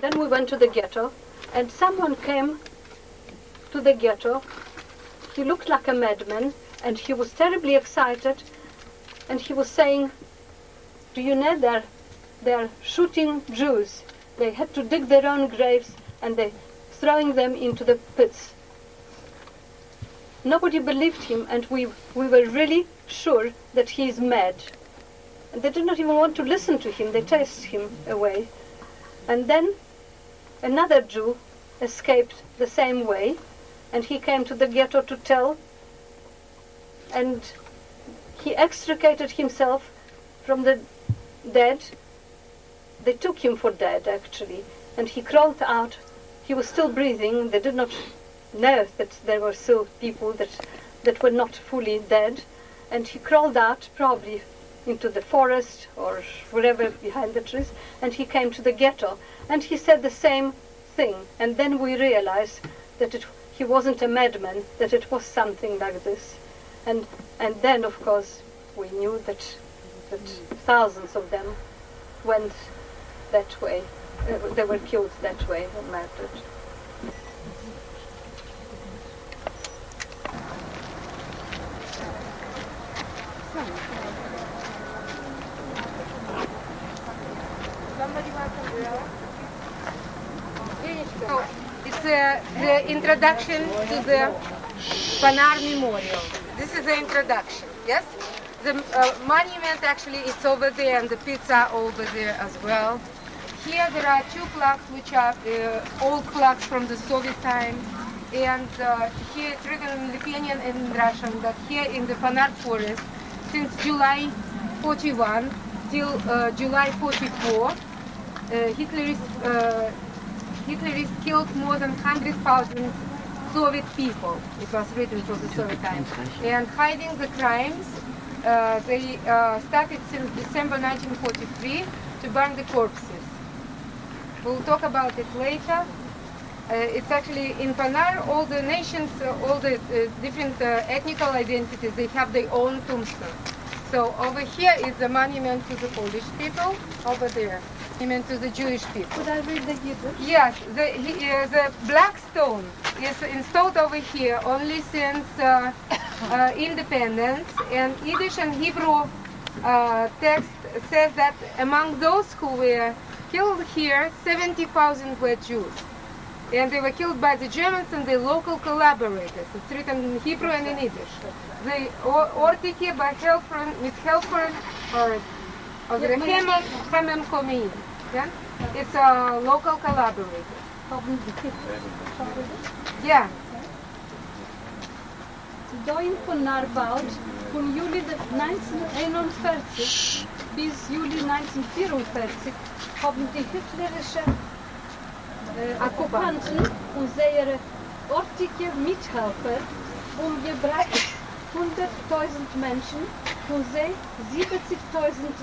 then we went to the ghetto, and someone came to the ghetto. He looked like a madman, and he was terribly excited, and he was saying, do you know they're shooting Jews. They had to dig their own graves, and they're throwing them into the pits. Nobody believed him, and we were really sure that he is mad. And they did not even want to listen to him. They chased him away. And then another Jew escaped the same way, and he came to the ghetto to tell, and he extricated himself from the dead. They took him for dead, actually, and he crawled out. He was still breathing. They did not know that there were still people that were not fully dead, and he crawled out, probably into the forest or wherever behind the trees, and he came to the ghetto, and he said the same thing. And then we realized that he wasn't a madman, that it was something like this. And then, of course, we knew that thousands of them went that way. They were killed that way and murdered. It's the introduction to the Ponar Memorial. This is the introduction, yes? The monument actually is over there, and the pits are over there as well. Here there are two plaques which are old plaques from the Soviet time, and here it's written in Lithuanian and in Russian that here in the Ponar forest, since July 41 till July 44, Hitlerists killed more than 100,000 Soviet people. It was written for the Soviet time. And hiding the crimes, they started since December 1943 to burn the corpses. We'll talk about it later. It's actually in Ponar, all the nations, all the different ethnical identities, they have their own tombstone. So over here is the monument to the Polish people, over there. Monument to the Jewish people. Could I read the Hebrew? Yes, the black stone is installed over here only since independence, and Yiddish and Hebrew text says that among those who were killed here, 70,000 were Jews. And they were killed by the Germans and the local collaborators. It's written in Hebrew and in Yiddish. The Ortiki by with helpers of the Hamem Komein. Yeah? It's a local collaborator. Yeah. Doin Ponar baut von Juli 1941 bis Juli 1944 haben die hitlerischen Okkupanten und ihre örtliche Mithelfer umgebracht 100.000 Menschen, von sie 70.000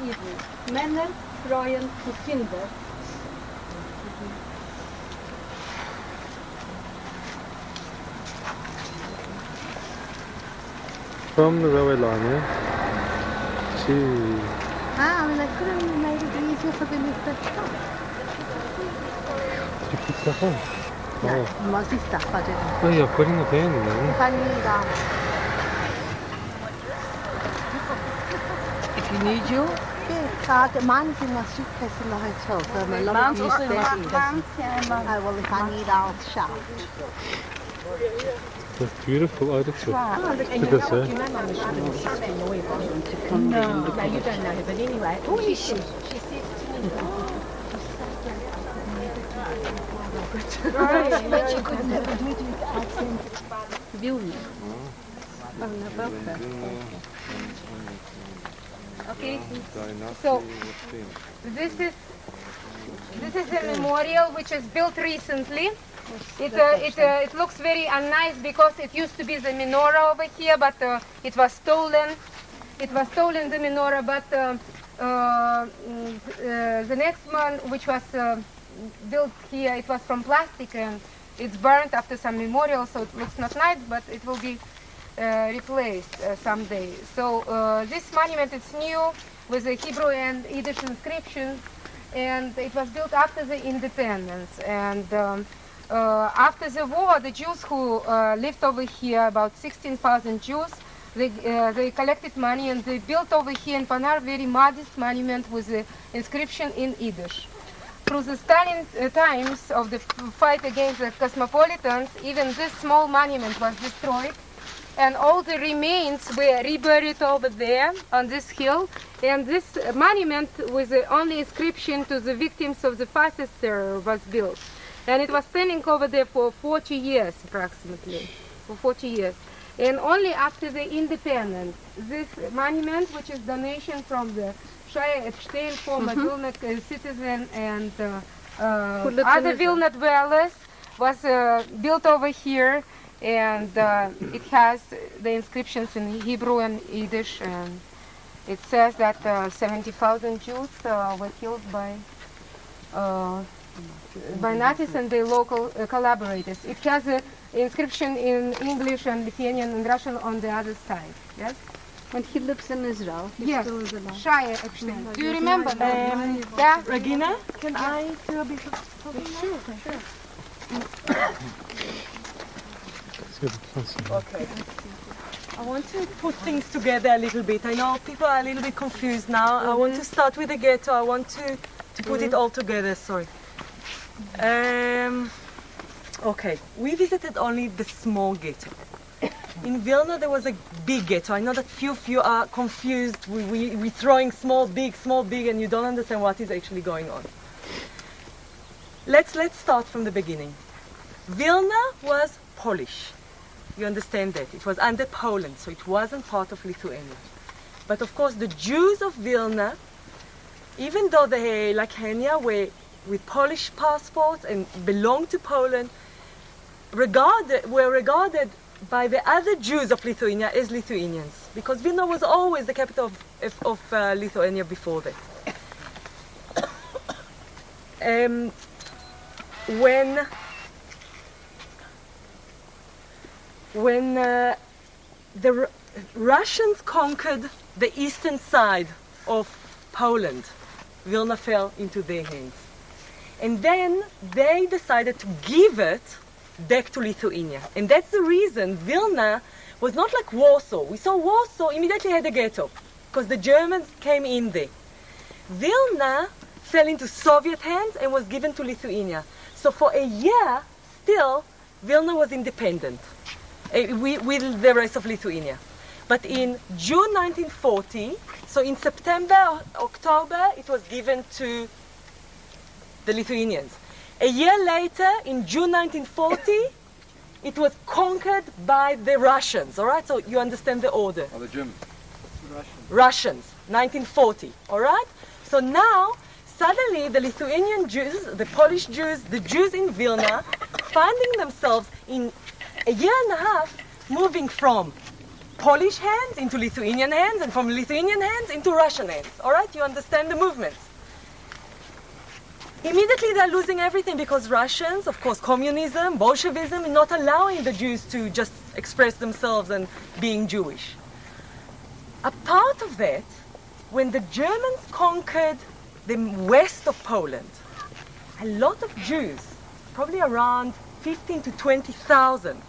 Juden, Männer, Frauen und Kinder. From the railway line, yeah? Gee. I mean, they could have made it easier for them if they'd stopped. Did you put stuff on? No, Oh. mostly stuff I didn't. Oh, you're putting it in then. If I need If you need you. yeah, mine's in my suitcase in the hotel, so I'm a lot Mine's of use also in there. my Oh, well, if I need, I'll shout. That's beautiful. Oh, that's it. Oh, look, Look at this, eh? no, you don't know her, but anyway. Oh, she said to me, but she could never do the accent. Vilnius. Okay, so this is a memorial which is built recently. It looks very unnice because it used to be the menorah over here, but it was stolen. It was stolen, the menorah, but the next one, which was built here, it was from plastic and it's burnt after some memorial, so it looks not nice, but it will be replaced someday. So this monument is new with the Hebrew and Yiddish inscriptions, and it was built after the independence. And after the war, the Jews who lived over here, about 16,000 Jews, they collected money and they built over here in Ponar a very modest monument with the inscription in Yiddish. Through the Stalin times of the fight against the cosmopolitans, even this small monument was destroyed, and all the remains were reburied over there on this hill. And this monument with the only inscription to the victims of the fascist terror was built. And it was standing over there for 40 years approximately, for 40 years. And only after the independence, this monument, which is donation from the Shaya Epstein, former Vilna citizen, and other Vilna dwellers, was built over here, and it has the inscriptions in Hebrew and Yiddish, and it says that 70,000 Jews were killed by Nazis and their local collaborators. It has an inscription in English and Lithuanian and Russian on the other side. Yes. And he lives in Israel. He Yes, still is alive. Shaya Epstein. Do you remember that? Yeah? Regina, can I do a bit of Okay. I want to put things together a little bit. I know people are a little bit confused now. I want to start with the ghetto. I want to put it all together. Sorry. Okay, we visited only the small ghetto. In Vilna there was a big ghetto. I know that few of you are confused. We're throwing small, big, and you don't understand what is actually going on. Let's start from the beginning. Vilna was Polish. You understand that. It was under Poland, so it wasn't part of Lithuania. But of course the Jews of Vilna, even though they, like Hania, were with Polish passports and belonged to Poland, were regarded by the other Jews of Lithuania as Lithuanians, because Vilna was always the capital of Lithuania before that. When the Russians conquered the eastern side of Poland, Vilna fell into their hands. And then they decided to give it back to Lithuania. And that's the reason Vilna was not like Warsaw. We saw Warsaw immediately had a ghetto, because the Germans came in there. Vilna fell into Soviet hands and was given to Lithuania. So for a year, still, Vilna was independent with the rest of Lithuania. But in June 1940, so in September, October, it was given to the Lithuanians. A year later, in June 1940, it was conquered by the Russians, all right? So you understand the order. Oh, the Germans. Russians, 1940, all right? So now, suddenly, the Lithuanian Jews, the Polish Jews, the Jews in Vilna, finding themselves in a year and a half moving from Polish hands into Lithuanian hands, and from Lithuanian hands into Russian hands, all right? You understand the movements. Immediately they're losing everything, because Russians, of course, communism, Bolshevism, is not allowing the Jews to just express themselves and being Jewish. A part of that, when the Germans conquered the west of Poland, a lot of Jews, probably around 15 to 20,000,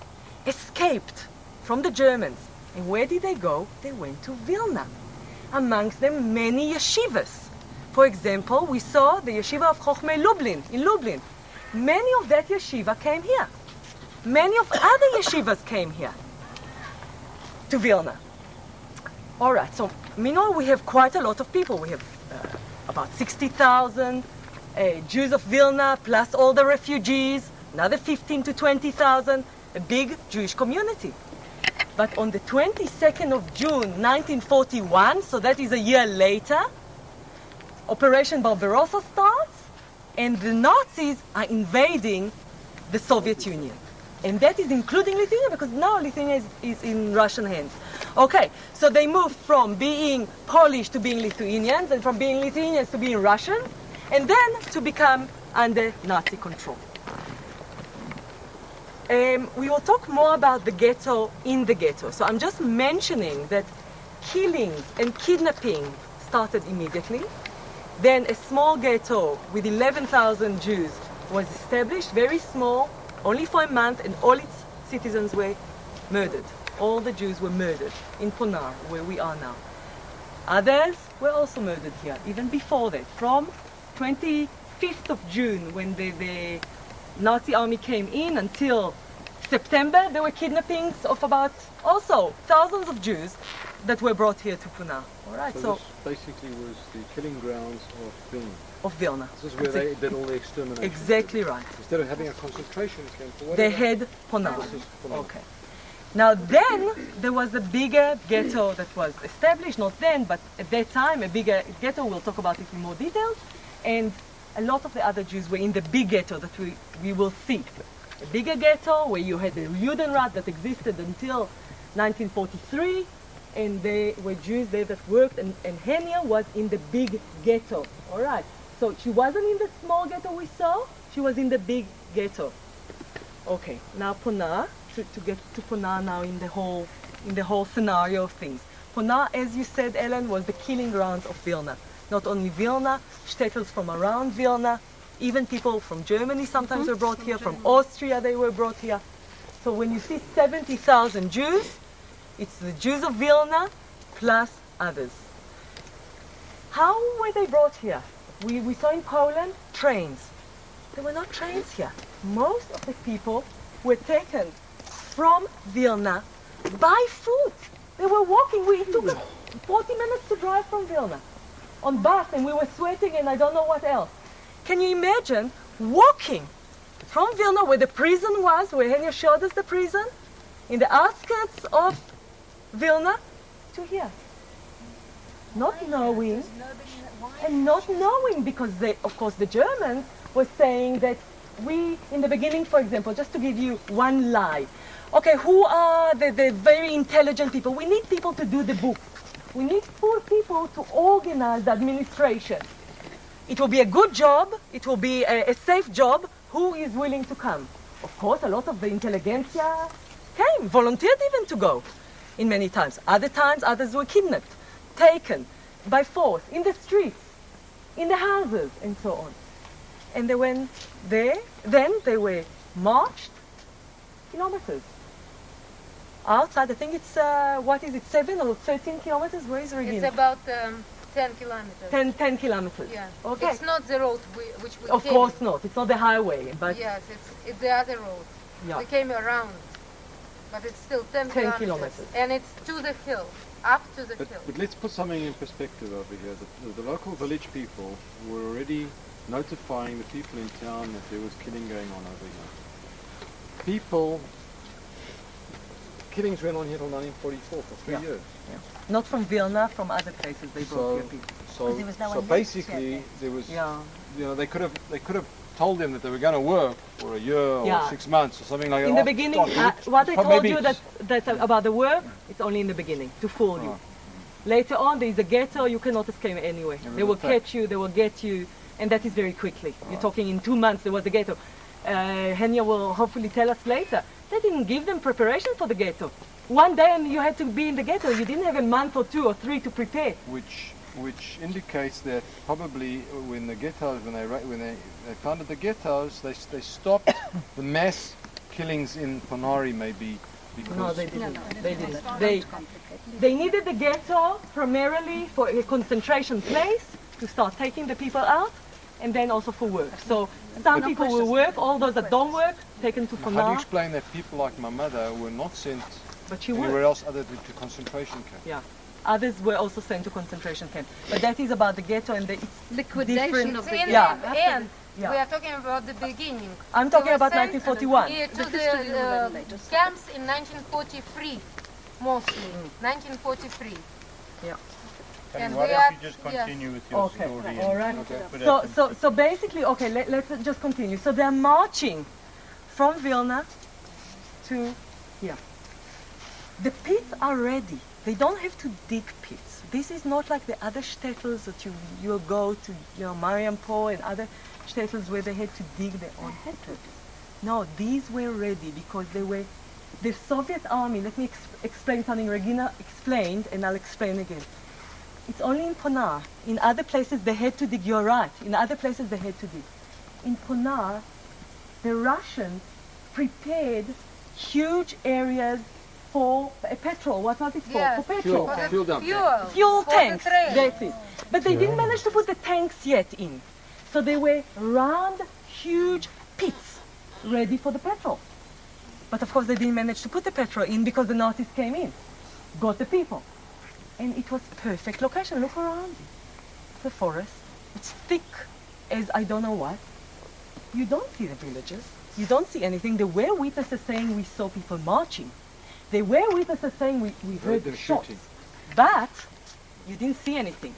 escaped from the Germans. And where did they go? They went to Vilna. Amongst them, many yeshivas. For example, we saw the yeshiva of Chochmei Lublin, in Lublin. Many of that yeshiva came here. Many of other yeshivas came here to Vilna. All right, so meanwhile we have quite a lot of people. We have about 60,000 Jews of Vilna, plus all the refugees, another 15 to 20,000, a big Jewish community. But on the 22nd of June 1941, so that is a year later, Operation Barbarossa starts, and the Nazis are invading the Soviet Union. And that is including Lithuania, because now Lithuania is in Russian hands. Okay, so they moved from being Polish to being Lithuanians, and from being Lithuanians to being Russian, and then to become under Nazi control. We will talk more about the ghetto in the ghetto. So I'm just mentioning that killings and kidnapping started immediately. Then a small ghetto with 11,000 Jews was established, very small, only for a month, and all its citizens were murdered. All the Jews were murdered in Ponar, where we are now. Others were also murdered here, even before that. From 25th of June, when the Nazi army came in, until September, there were kidnappings of about also thousands of Jews that were brought here to Ponar. All right, So this basically was the killing grounds of Vilna. of Vilna. This is where they did all the extermination. Exactly right. Instead of having a concentration camp, for They whatever, had Ponar. this is Ponar. Okay. Now then, there was a bigger ghetto that was established, not then, but at that time, a bigger ghetto, we'll talk about it in more detail, and a lot of the other Jews were in the big ghetto that we will see. A bigger ghetto where you had the Judenrat that existed until 1943, and there were Jews there that worked, and Henia was in the big ghetto. All right, so she wasn't in the small ghetto we saw, she was in the big ghetto. Okay, now Ponar, to get to Ponar now in the whole scenario of things. Ponar, as you said, Ellen, was the killing grounds of Vilna. Not only Vilna, shtetls from around Vilna, even people from Germany sometimes were brought here, from Austria they were brought here. So when you see 70,000 Jews, it's the Jews of Vilna plus others. How were they brought here? We saw in Poland trains. There were not trains here. Most of the people were taken from Vilna by foot. They were walking. It took us 40 minutes to drive from Vilna on bus, and we were sweating and I don't know what else. Can you imagine walking from Vilna, where the prison was, where Henia showed us the prison, in the outskirts of Vilna, to here? Not knowing, and not knowing, because they, of course, the Germans were saying that we, in the beginning, for example, just to give you one lie, okay, who are the very intelligent people? We need people to do the books. We need poor people to organize the administration. It will be a good job. It will be a safe job. Who is willing to come? Of course, a lot of the intelligentsia came, volunteered even to go in many times. Other times, others were kidnapped, taken by force, in the streets, in the houses, and so on. And they went there. Then they were marched kilometers outside. I think it's, 7 or 13 kilometers? Where is Regina? It's about 10 kilometers. 10 kilometers. Yeah. Okay. It's not the road which we Of came. course not. It's not the highway, but Yes, it's the other road. yeah. We came around, but it's still 10 kilometers. And it's to the hill, up to the hill. But let's put something in perspective over here. The local village people were already notifying the people in town that there was killing going on over here. Killings went on here till 1944 for 3 years. Not from Vilna, from other places they brought here people. there was no one So left basically, yet. there was, Yeah. you know, they could have told them that they were going to work for a year or Yeah. 6 months or something like that. In the Oh, beginning, God, what I told maybe- you that about the work, it's only in the beginning, to fool you. Oh. Later on, there is a ghetto, you cannot escape anyway. Yeah, They will that's right. catch you, they will get you, and that is very quickly. You're talking in 2 months, there was a ghetto. Henia will hopefully tell us later. They didn't give them preparation for the ghetto. One day and you had to be in the ghetto. You didn't have a month or 2 or 3 to prepare. Which indicates that probably when the ghettos, when they founded the ghettos, they stopped the mass killings in Ponari, maybe because No, they didn't. They didn't. It's They, not complicated. they needed the ghetto primarily for a concentration place to start taking the people out, and then also for work. So some No people will questions. work, all those that don't work, taken to how do you Ponar, explain that people like my mother were not sent but she anywhere worked. else other than to concentration camps? Yeah. Others were also sent to concentration camp. But that is about the ghetto and the Liquidation different- of It's the in Yeah. the end. Yeah. We are talking about the beginning. I'm They talking were about sent 1941. here to The history is a the little later. camps in 1943, mostly. 1943. Yeah. And why we don't are- you just yeah. continue with your Okay. story? All right. put So, that so basically, okay, let's just continue. So they're marching from Vilna to here. The pits are ready. They don't have to dig pits. This is not like the other shtetls that you'll go to, Mariampol and other shtetls where they had to dig their own pits. No, these were ready because they were the Soviet army. Let me explain something Regina explained, and I'll explain again. It's only in Ponar. In other places they had to dig. You're right. In other places they had to dig. In Ponar, the Russians prepared huge areas for petrol. What was it for? Yes, For petrol. for the Fuel dump. Fuel for tanks. the train. That's it. But they didn't manage to put the tanks yet in. So they were round, huge pits ready for the petrol. But of course they didn't manage to put the petrol in because the Nazis came in, got the people. And it was perfect location. Look around. It's a forest. It's thick as I don't know what. You don't see the villages. You don't see anything. There were witnesses saying we saw people marching. There were witnesses saying we heard them shots. shooting. But you didn't see anything.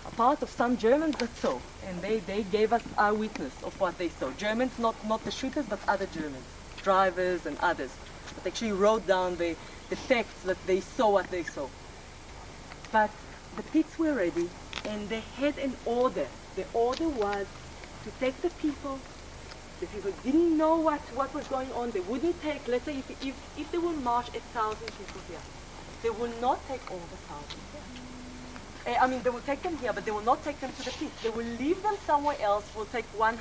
Apart of some Germans that saw. And they gave us our witness of what they saw. Germans, not the shooters, but other Germans. Drivers and others. That actually wrote down the facts that they saw what they saw. But the pits were ready and they had an order. The order was to take the people. The people didn't know what was going on. They wouldn't take, let's say if they will march 1,000 people here, they will not take all the 1,000 here. I mean, they will take them here, but they will not take them to the pit. They will leave them somewhere else. We'll take 100.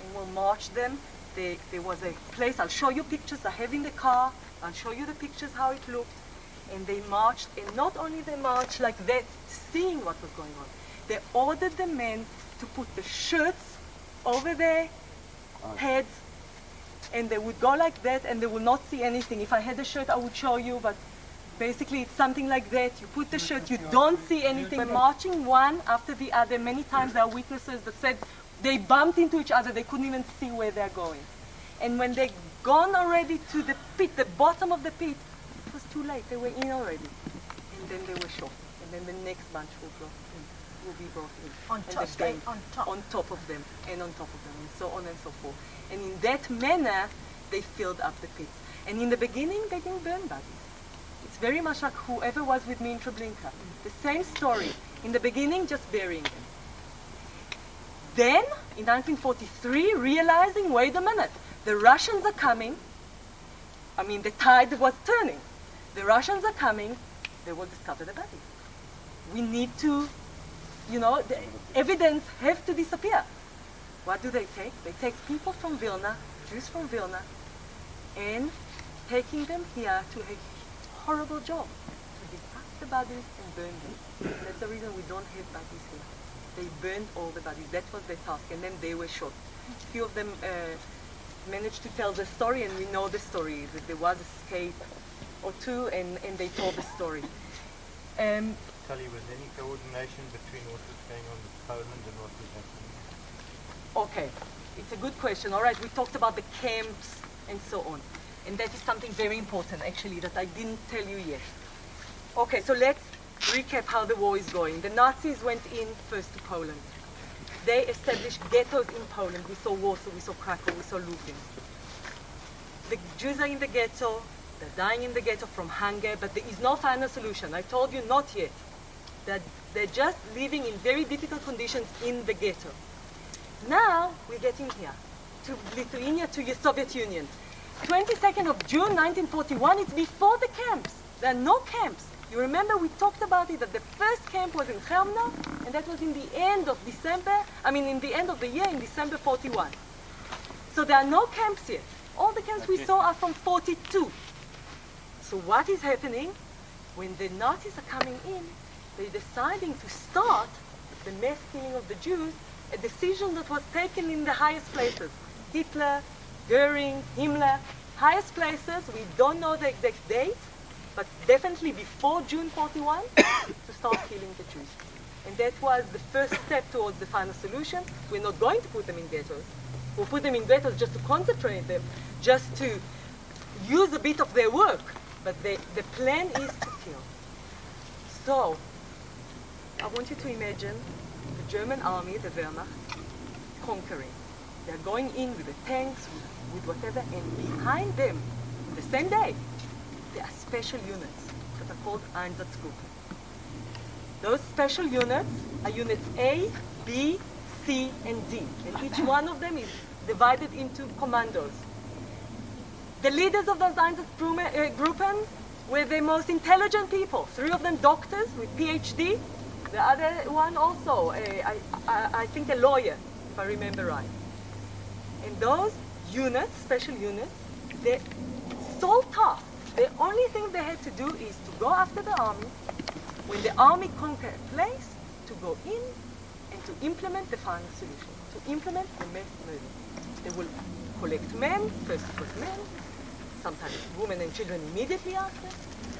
And we'll march them. There was a place, I'll show you pictures I have in the car. I'll show you the pictures how it looked. And they marched, and not only they marched like that, seeing what was going on, they ordered the men to put the shirts over their heads, and they would go like that, and they would not see anything. If I had a shirt, I would show you, but basically it's something like that. You put the shirt, you don't see anything. We're marching one after the other. Many times there are witnesses that said they bumped into each other. They couldn't even see where they're going. And when they gone already to the pit, the bottom of the pit, it was too late. They were in already. And then they were shot. And then the next bunch will be brought in. On And top, again, on top. on top of them, and on top of them, and so on and so forth. And in that manner, they filled up the pits. And in the beginning, they didn't burn bodies. It's very much like whoever was with me in Treblinka. The same story. In the beginning, just burying them. Then, in 1943, realizing, wait a minute, the Russians are coming. I mean, the tide was turning. The Russians are coming. They will discover the bodies. We need to, the evidence has to disappear. What do they take? They take people from Vilna, Jews from Vilna, and taking them here to a horrible job, to dig up the bodies and burn them. That's the reason we don't have bodies here. They burned all the bodies. That was their task, and then they were shot. A few of them managed to tell the story, and we know the story, that there was a escape or two, and they told the story. Tali, was any coordination between what was going on with Poland and what was happening? Okay, it's a good question. All right, we talked about the camps and so on. And that is something very important, actually, that I didn't tell you yet. Okay, so let's recap how the war is going. The Nazis went in first to Poland. They established ghettos in Poland. We saw Warsaw, we saw Krakow, we saw Lublin. The Jews are in the ghetto. They're dying in the ghetto from hunger, but there is no final solution. I told you not yet. That they're just living in very difficult conditions in the ghetto. Now we're getting here, to Lithuania, to the Soviet Union. 22nd of June 1941, it's before the camps. There are no camps. You remember we talked about it, that the first camp was in Chelmno, and that was in the end of December, in the end of the year, in December 41. So there are no camps yet. All the camps we saw are from 42. So what is happening? When the Nazis are coming in, they're deciding to start the mass killing of the Jews, a decision that was taken in the highest places. Hitler, Goering, Himmler, highest places, we don't know the exact date, but definitely before June 41, to start killing the Jews. And that was the first step towards the final solution. We're not going to put them in ghettos. We'll put them in ghettos just to concentrate them, just to use a bit of their work. But the plan is to kill. So, I want you to imagine the German army, the Wehrmacht, conquering. They're going in with the tanks, with whatever, and behind them, the same day, there are special units that are called Einsatzgruppen. Those special units are units A, B, C, and D, and each one of them is divided into commandos. The leaders of those Einsatzgruppen were the most intelligent people. 3 of them doctors with PhD. The other one also, I think a lawyer, if I remember right. And those units, special units, their sole task, the only thing they had to do is to go after the army. When the army conquered a place, to go in and to implement the final solution, to implement the mass murder. They will collect men, first it was men, sometimes women and children immediately after,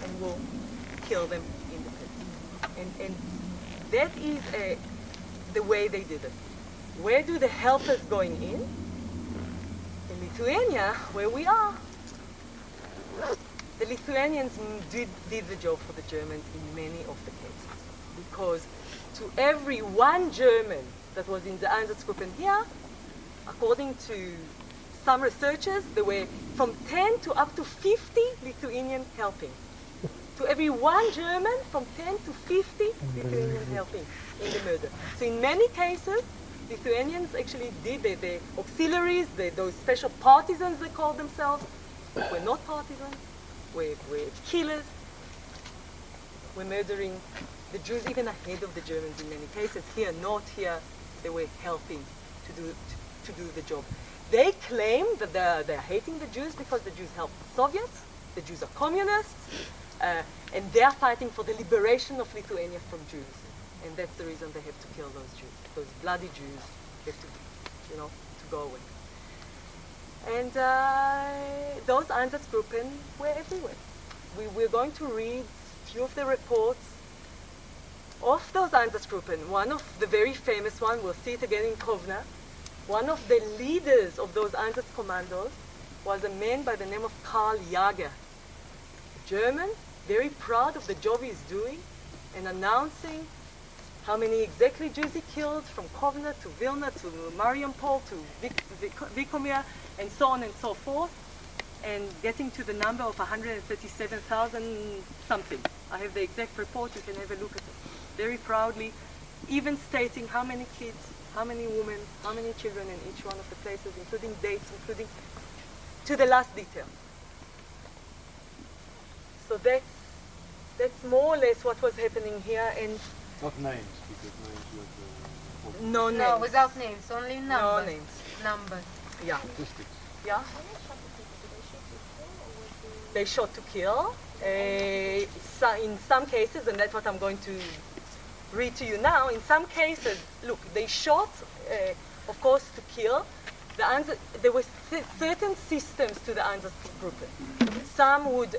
and will kill them in the place. And that is the way they did it. Where do the helpers going in? In Lithuania, where we are, the Lithuanians did the job for the Germans in many of the cases. Because to every 1 German that was in the Einsatzgruppen here, according to some researchers, there were from 10 to up to 50 Lithuanian helping. To every 1 German, from 10 to 50 Lithuanian helping in the murder. So in many cases, Lithuanians actually did the auxiliaries, those special partisans they called themselves, were not partisans, were killers, were murdering the Jews even ahead of the Germans in many cases. Here, not here, they were helping to do the job. They claim that they're hating the Jews because the Jews helped the Soviets, the Jews are communists, and they're fighting for the liberation of Lithuania from Jews. And that's the reason they have to kill those Jews. Those bloody Jews have to go away. And those Einsatzgruppen were everywhere. We're going to read a few of the reports of those Einsatzgruppen. One of the very famous one, we'll see it again in Kovna. One of the leaders of those Einsatzkommandos was a man by the name of Karl Jager, a German, very proud of the job he's doing and announcing how many exactly Jews he killed from Kovna to Vilna to Mariupol to Vikomir and so on and so forth, and getting to the number of 137,000 something. I have the exact report, you can have a look at it. Very proudly, even stating how many kids, how many women, how many children in each one of the places, including dates, including to the last detail. So that's more or less what was happening here, and Not names, because names were no names. No, without names, only numbers. No names. Numbers. Yeah. statistics. Yeah. They shot to kill. In some cases, and that's what I'm going to read to you now, in some cases, look, they shot, of course, to kill. There were certain systems to the Einsatzgruppen. Some would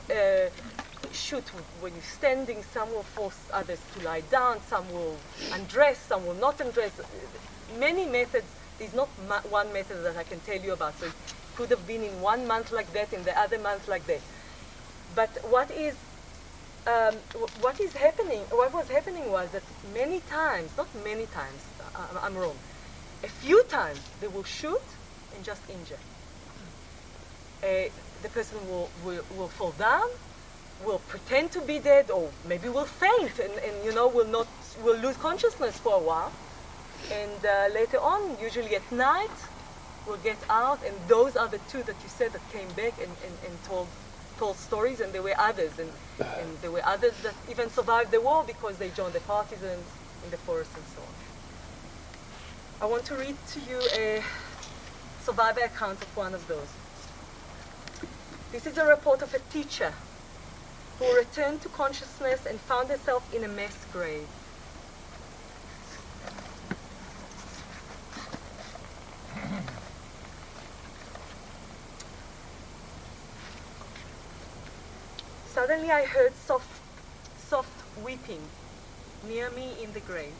shoot when you're standing, some will force others to lie down, some will undress, some will not undress. Many methods. There's not one method that I can tell you about. So it could have been in 1 month like that, in the other month like that. But what was happening was that many times, not many times, I'm wrong, a few times they will shoot and just injure. The person will fall down, will pretend to be dead, or maybe will faint, and will lose consciousness for a while. And later on, usually at night, will get out, and those are the 2 that you said that came back and told stories, and there were others, and there were others that even survived the war because they joined the partisans in the forest and so on. I want to read to you a survivor account of one of those. This is a report of a teacher who returned to consciousness and found herself in a mass grave. Suddenly I heard soft weeping near me in the grave.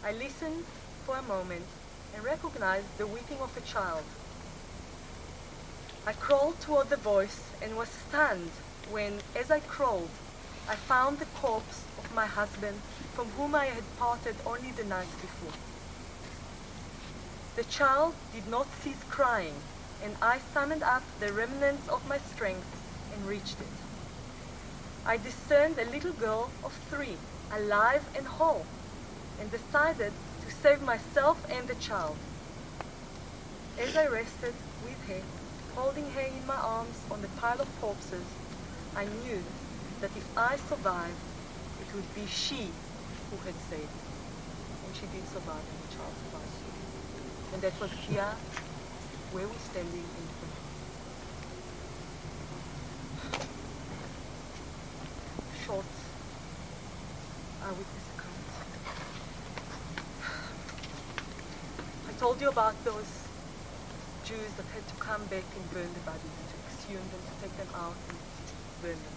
I listened for a moment and recognized the weeping of a child. I crawled toward the voice and was stunned when, as I crawled, I found the corpse of my husband, from whom I had parted only the night before. The child did not cease crying, and I summoned up the remnants of my strength and reached it. I discerned a little girl of 3, alive and whole, and decided to save myself and the child. As I rested with her, holding her in my arms on the pile of corpses, I knew that if I survived, it would be she who had saved me. And she did survive, and the child survived. And that was here, where we're standing in Ponar. Short eyewitness account. I told you about those Jews that had to come back and burn the bodies, to exhume them, to take them out and burn them.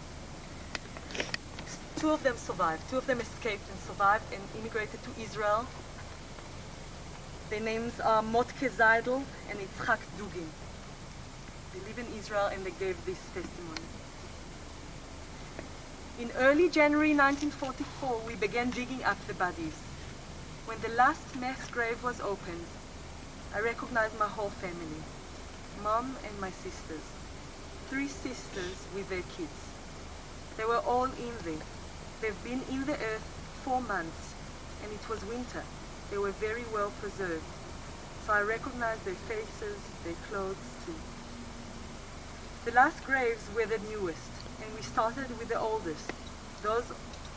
2 of them survived. 2 of them escaped and survived and immigrated to Israel. Their names are Motke Zeidel and Yitzhak Dugin. They live in Israel and they gave this testimony. In early January 1944, we began digging up the bodies. When the last mass grave was opened, I recognized my whole family, Mom and my sisters, 3 sisters with their kids. They were all in there. They've been in the earth 4 months, and it was winter. They were very well preserved, so I recognized their faces, their clothes too. The last graves were the newest, and we started with the oldest, those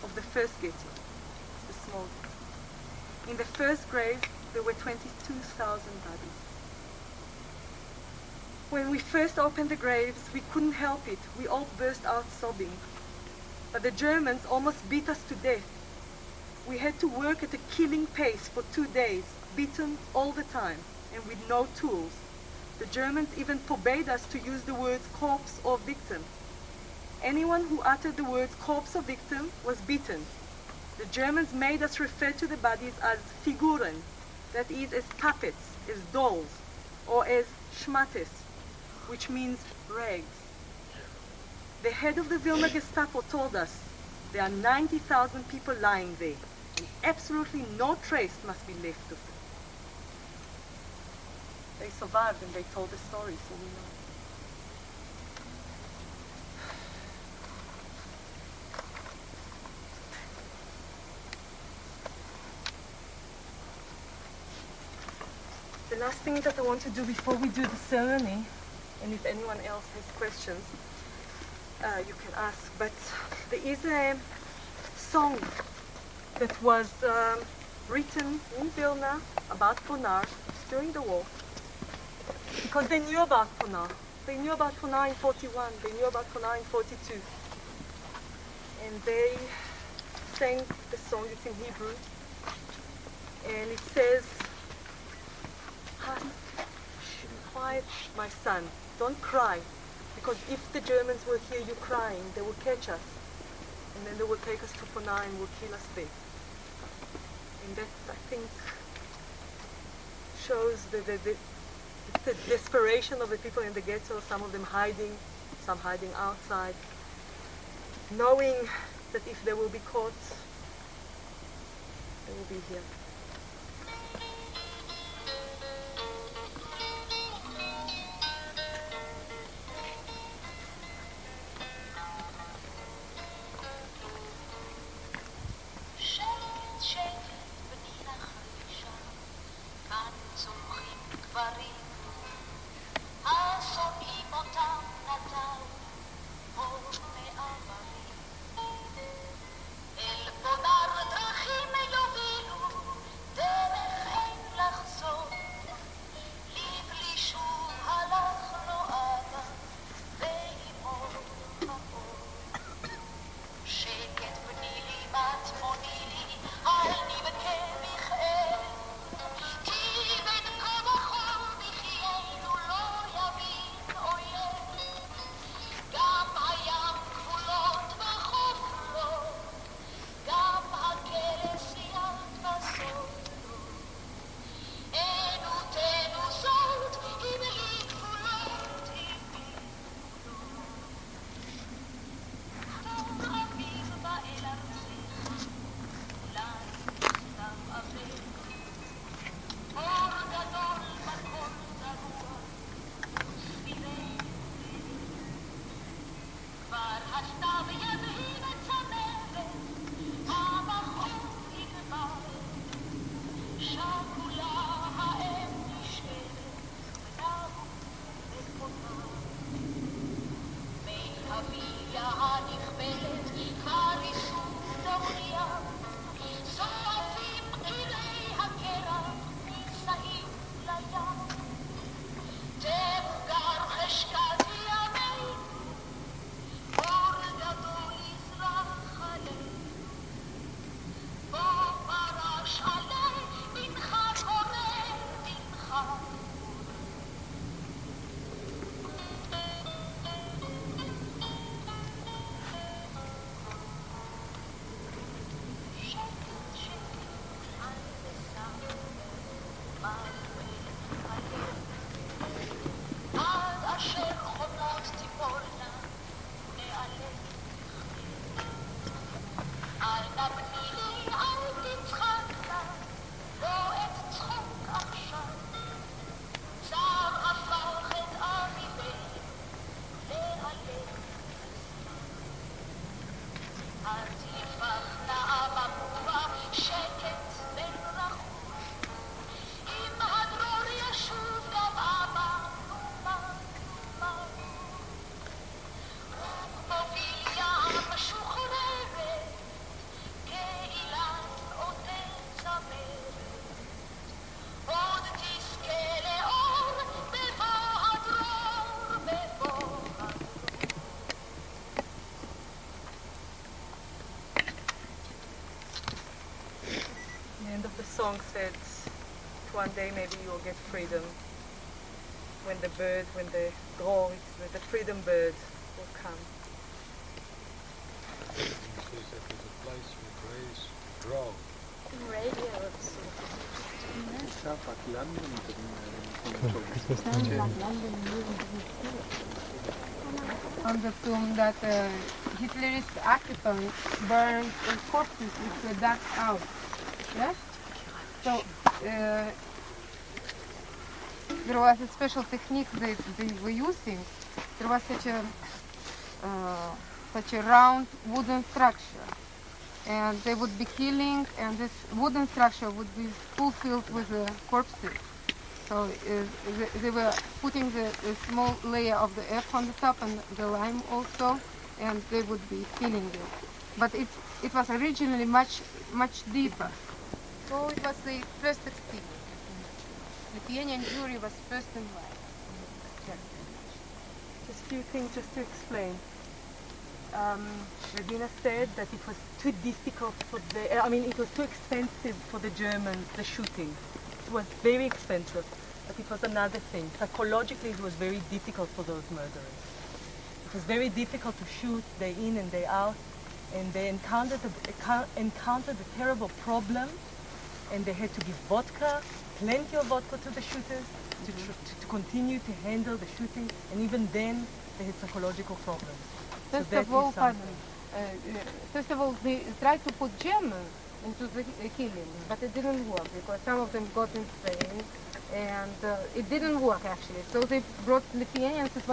of the first ghetto, the small ghetto. In the first grave, there were 22,000 bodies. When we first opened the graves, we couldn't help it. We all burst out sobbing. But the Germans almost beat us to death. We had to work at a killing pace for 2 days, beaten all the time, and with no tools. The Germans even forbade us to use the words corpse or victim. Anyone who uttered the words corpse or victim was beaten. The Germans made us refer to the bodies as Figuren, that is, as puppets, as dolls, or as schmattes, which means rags. The head of the Vilna Gestapo told us there are 90,000 people lying there, and absolutely no trace must be left of them. They survived and they told the story, so we know. The last thing that I want to do before we do the ceremony, and if anyone else has questions, you can ask, but there is a song that was written in Vilna about Ponar during the war, because they knew about Ponar. They knew about Ponar in 41, they knew about Ponar in 42. And they sang the song, it's in Hebrew, and it says, quiet, my son, don't cry, because if the Germans will hear you crying, they will catch us, and then they will take us to Ponar and will kill us there. And that, I think, shows the desperation of the people in the ghetto, some of them hiding, some hiding outside, knowing that if they will be caught, they will be here. one day maybe you'll get freedom. When the dror, the freedom bird will come. He says that there's a place with raised drone. Radio of On the tomb that Hitlerist occupants burned corpses with the dug out. Yes? So there was a special technique that they were using. There was such a round wooden structure, and they would be killing, and this wooden structure would be fulfilled with corpses. So they were putting the small layer of the earth on the top and the lime also, and they would be filling it. But it was originally much deeper. So it was the first experience. Lithuanian Jewry was first in line. Just a few things just to explain. Regina said that it was too difficult it was too expensive for the Germans, the shooting. It was very expensive, but it was another thing. Psychologically, it was very difficult for those murderers. It was very difficult to shoot day in and day out, and they encountered a terrible problem, and they had to give vodka, plenty of vodka to the shooters to continue to handle the shooting, and even then they had psychological problems. First of all, they tried to put Germans into the killing, but it didn't work because some of them got insane, and it didn't work actually. So they brought Lithuanians. This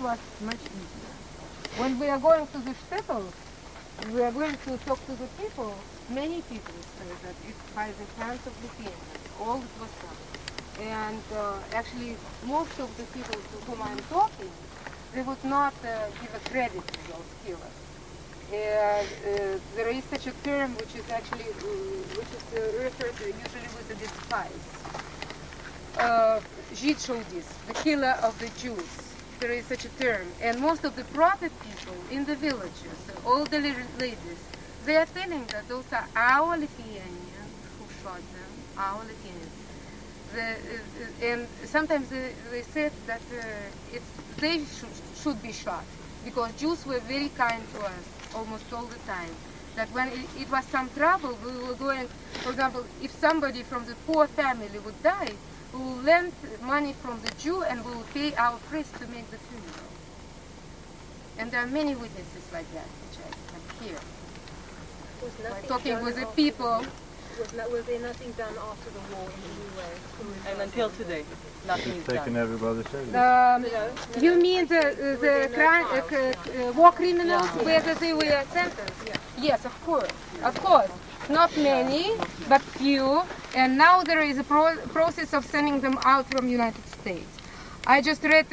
was much easier. When we are going to the shtetl, we are going to talk to the people. Many people say that it's by the hands of Lithuanians. All it was done. And actually, most of the people to whom I'm talking, they would not give a credit to those killers. There is such a term which is actually referred to usually with a despise. Žydšaudys, the killer of the Jews. There is such a term. And most of the prophet people in the villages, all the ladies, they are telling that those are our Lithuanians who shot them, our Lithuanians. And sometimes they said that they should be shot because Jews were very kind to us almost all the time. That when it was some trouble, we were going, for example, if somebody from the poor family would die, we will lend money from the Jew and we will pay our priest to make the funeral. And there are many witnesses like that, which I can hear. By talking with the people. Was there nothing done after the war in any way? And until today, nothing is Taken done. over by the Soviets. You mean the war criminals, whether they were sentenced? Yes, of course. Of course. Not many, but few. And now there is a process of sending them out from United States. I just read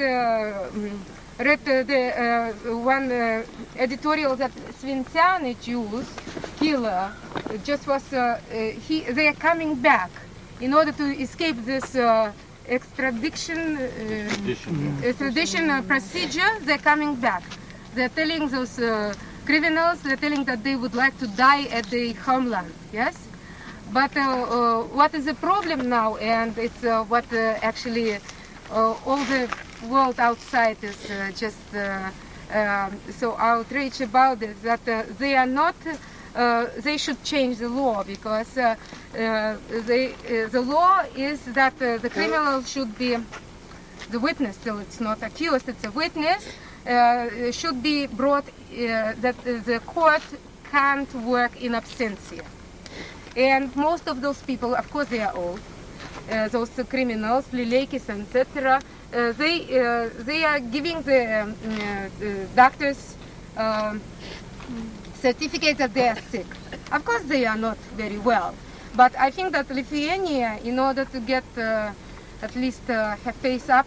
one editorial that Svinciani Jews killer just was they are coming back in order to escape this extradition procedure. They're coming back. They're telling those criminals, they're telling that they would like to die at their homeland. Yes, but what is the problem now? And it's what actually all the world outside is just so outraged about it, that they are not. They should change the law because the law is that the criminal should be the witness. Still, it's not accused; it's a witness. Should be brought. That the court can't work in absentia. And most of those people, of course, they are old. Those criminals, Lileikis, etc. They are giving the doctors certificate that they are sick. Of course, they are not very well. But I think that Lithuania, in order to get at least her face up,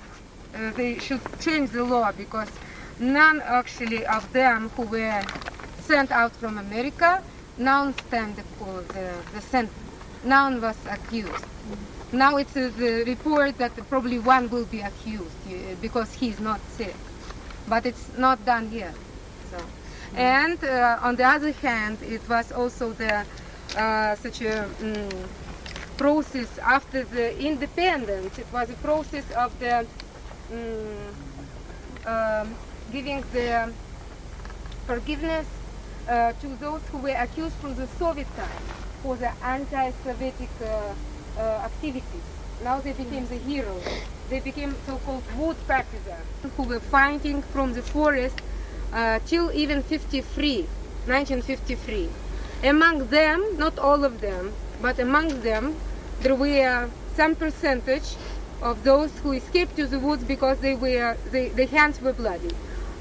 they should change the law because none actually of them who were sent out from America, none stand for the sentence. None was accused. Now it's the report that probably one will be accused because he's not sick. But it's not done yet. So. And on the other hand, it was also the such a process after the independence. It was a process of the giving the forgiveness to those who were accused from the Soviet time for the anti-Sovietic activities. Now they became the heroes. They became so-called wood partisans who were fighting from the forest till even 1953. Among them, not all of them, but among them, there were some percentage of those who escaped to the woods because their hands were bloody.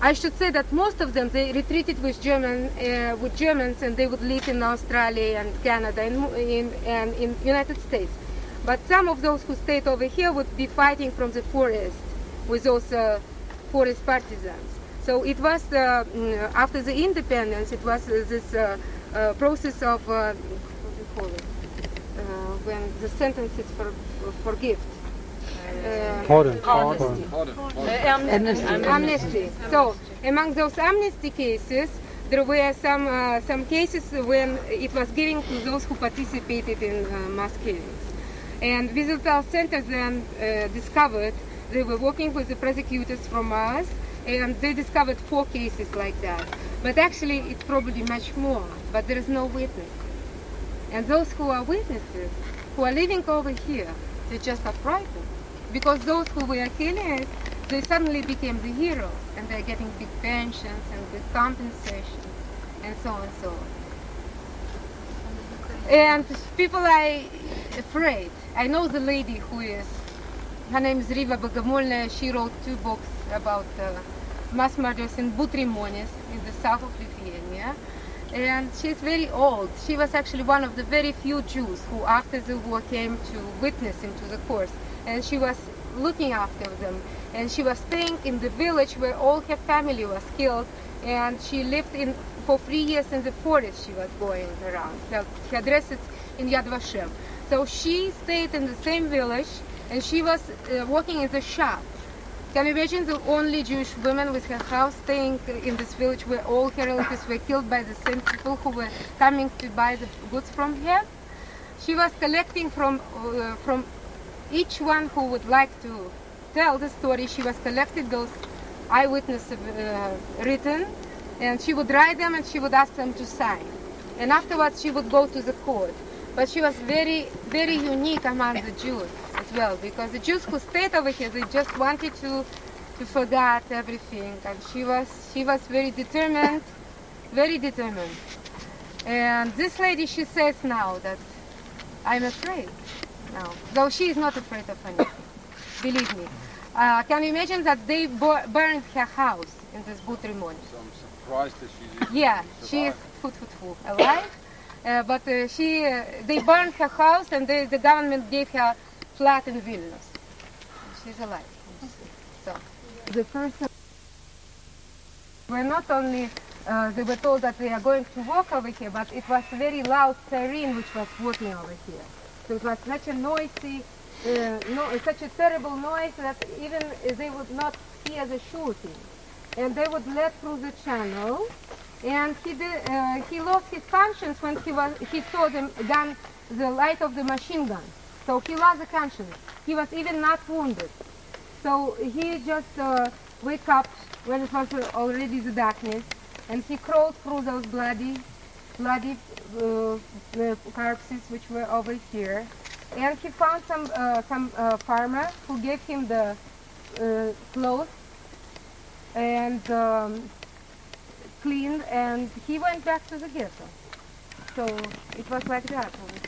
I should say that most of them, they retreated with Germans, and they would live in Australia and Canada and in United States. But some of those who stayed over here would be fighting from the forest with those forest partisans. So it was after the independence, it was this process of what do you call it? When the sentence is forgiven. Amnesty. So among those amnesty cases, there were some cases when it was given to those who participated in mass killings. And Visital Center then discovered, they were working with the prosecutors from us, and they discovered 4 cases like that. But actually it's probably much more, but there is no witness. And those who are witnesses, who are living over here, they just are frightened. Because those who were killers, they suddenly became the heroes, and they're getting big pensions and big compensation, and so on and so on. And people are afraid. I know the lady who is, her name is Riva Bogomolna. She wrote 2 books about mass murders in Butrimonis in the south of Lithuania. And she's very old. She was actually one of the very few Jews who after the war came to witness into the course. And she was looking after them. And she was staying in the village where all her family was killed. And she lived for 3 years in the forest. She was going around. Her address is in Yad Vashem. So she stayed in the same village, and she was working in the shop. Can you imagine the only Jewish woman with her house staying in this village where all her relatives were killed by the same people who were coming to buy the goods from her? She was collecting from each one who would like to tell the story. She was collecting those eyewitnesses written, and she would write them and she would ask them to sign. And afterwards she would go to the court. But she was very, very unique among the Jews as well, because the Jews who stayed over here, they just wanted to forget everything. And she was very determined, very determined. And this lady, she says now that I'm afraid now. Though she is not afraid of anything, believe me. Can you imagine that they burned her house in this Butrimonis? So I'm surprised that she's she is alive. But they burned her house, and the government gave her flat in Vilnius. She's alive. So the person were not only they were told that they are going to walk over here, but it was very loud siren which was walking over here. So it was such a noisy, such a terrible noise that even they would not hear the shooting, and they would let through the channel. And he lost his conscience when he saw the light of the machine gun. So he lost the conscience. He was even not wounded. So he just wake up when it was already the darkness, and he crawled through those bloody corpses which were over here. And he found some farmer who gave him the clothes and cleaned, and he went back to the ghetto. So it was like that over here.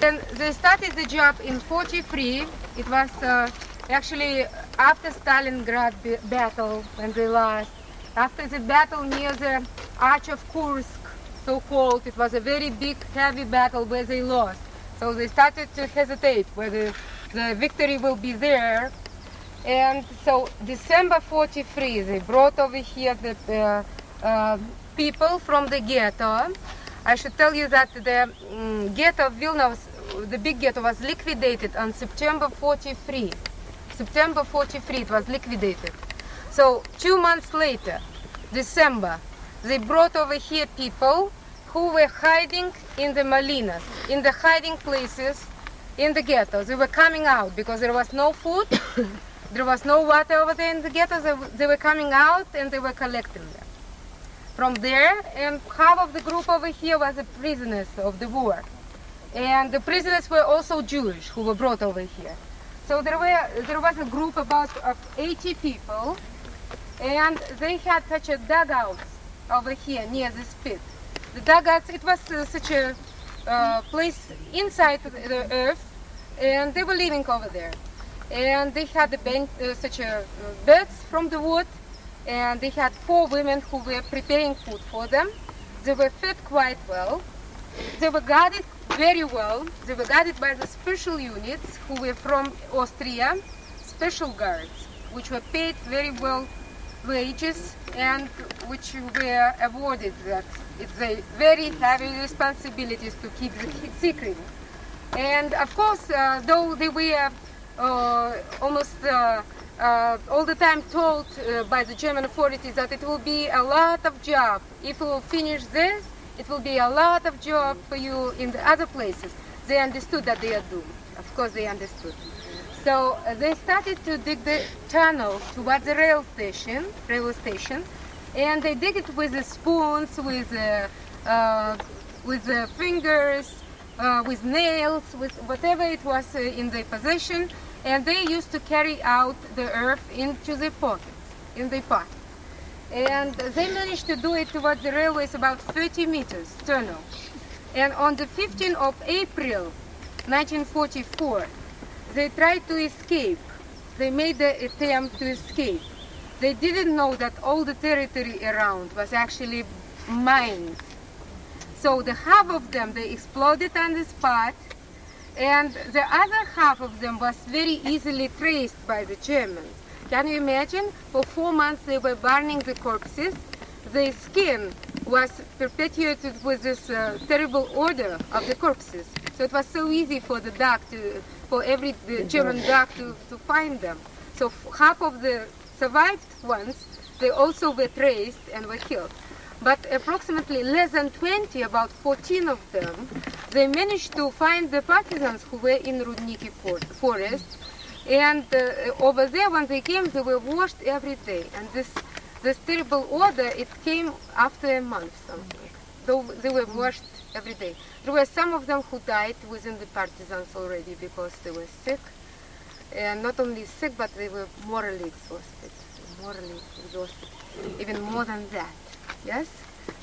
Then they started the job in 43. It was actually after Stalingrad battle when they lost. After the battle near the Arch of Kursk, so-called, it was a very big, heavy battle where they lost. So they started to hesitate whether the victory will be there. And so December 43, they brought over here the people from the ghetto. I should tell you that the ghetto of Vilnius the big ghetto was liquidated on September 43. September 43 it was liquidated. So 2 months later, December, they brought over here people who were hiding in the Malinas, in the hiding places in the ghettos. They were coming out because there was no food, there was no water over there in the ghettos. They were coming out and they were collecting them. From there, and half of the group over here was the prisoners of the war. And the prisoners were also Jewish who were brought over here. So there was a group of 80 people, and they had such a dugouts over here near this pit. The dugouts, it was such a place inside the earth, and they were living over there. And they had such a beds from the wood, and they had 4 women who were preparing food for them. They were fed quite well. They were guarded very well. They were guarded by the special units who were from Austria, special guards, which were paid very well wages and which were awarded that it's a very heavy responsibilities to keep the secret. And of course, though they were almost all the time told by the German authorities that it will be a lot of job. If you will finish this, it will be a lot of job for you in the other places. They understood that they are doomed. Of course they understood. So they started to dig the tunnel towards the railway station, and they dig it with the spoons, with the fingers, with nails, with whatever it was in their possession, and they used to carry out the earth into the pockets, in the pocket. And they managed to do it towards the railways about 30 meters tunnel. And on the 15th of April, 1944, they tried to escape. They made the attempt to escape. They didn't know that all the territory around was actually mines. So the half of them, they exploded on the spot, and the other half of them was very easily traced by the Germans. Can you imagine? For 4 months they were burning the corpses. The skin was perpetuated with this terrible odor of the corpses. So it was so easy for the dog the German dog to find them. So half of the survived ones, they also were traced and were killed. But approximately less than 20, about 14 of them, they managed to find the partisans who were in Rudniki forest. And over there, when they came, they were washed every day. And this terrible odor, it came after a month something. Though they were washed every day. There were some of them who died within the partisans already because they were sick. And not only sick, but they were morally exhausted. Even more than that. Yes?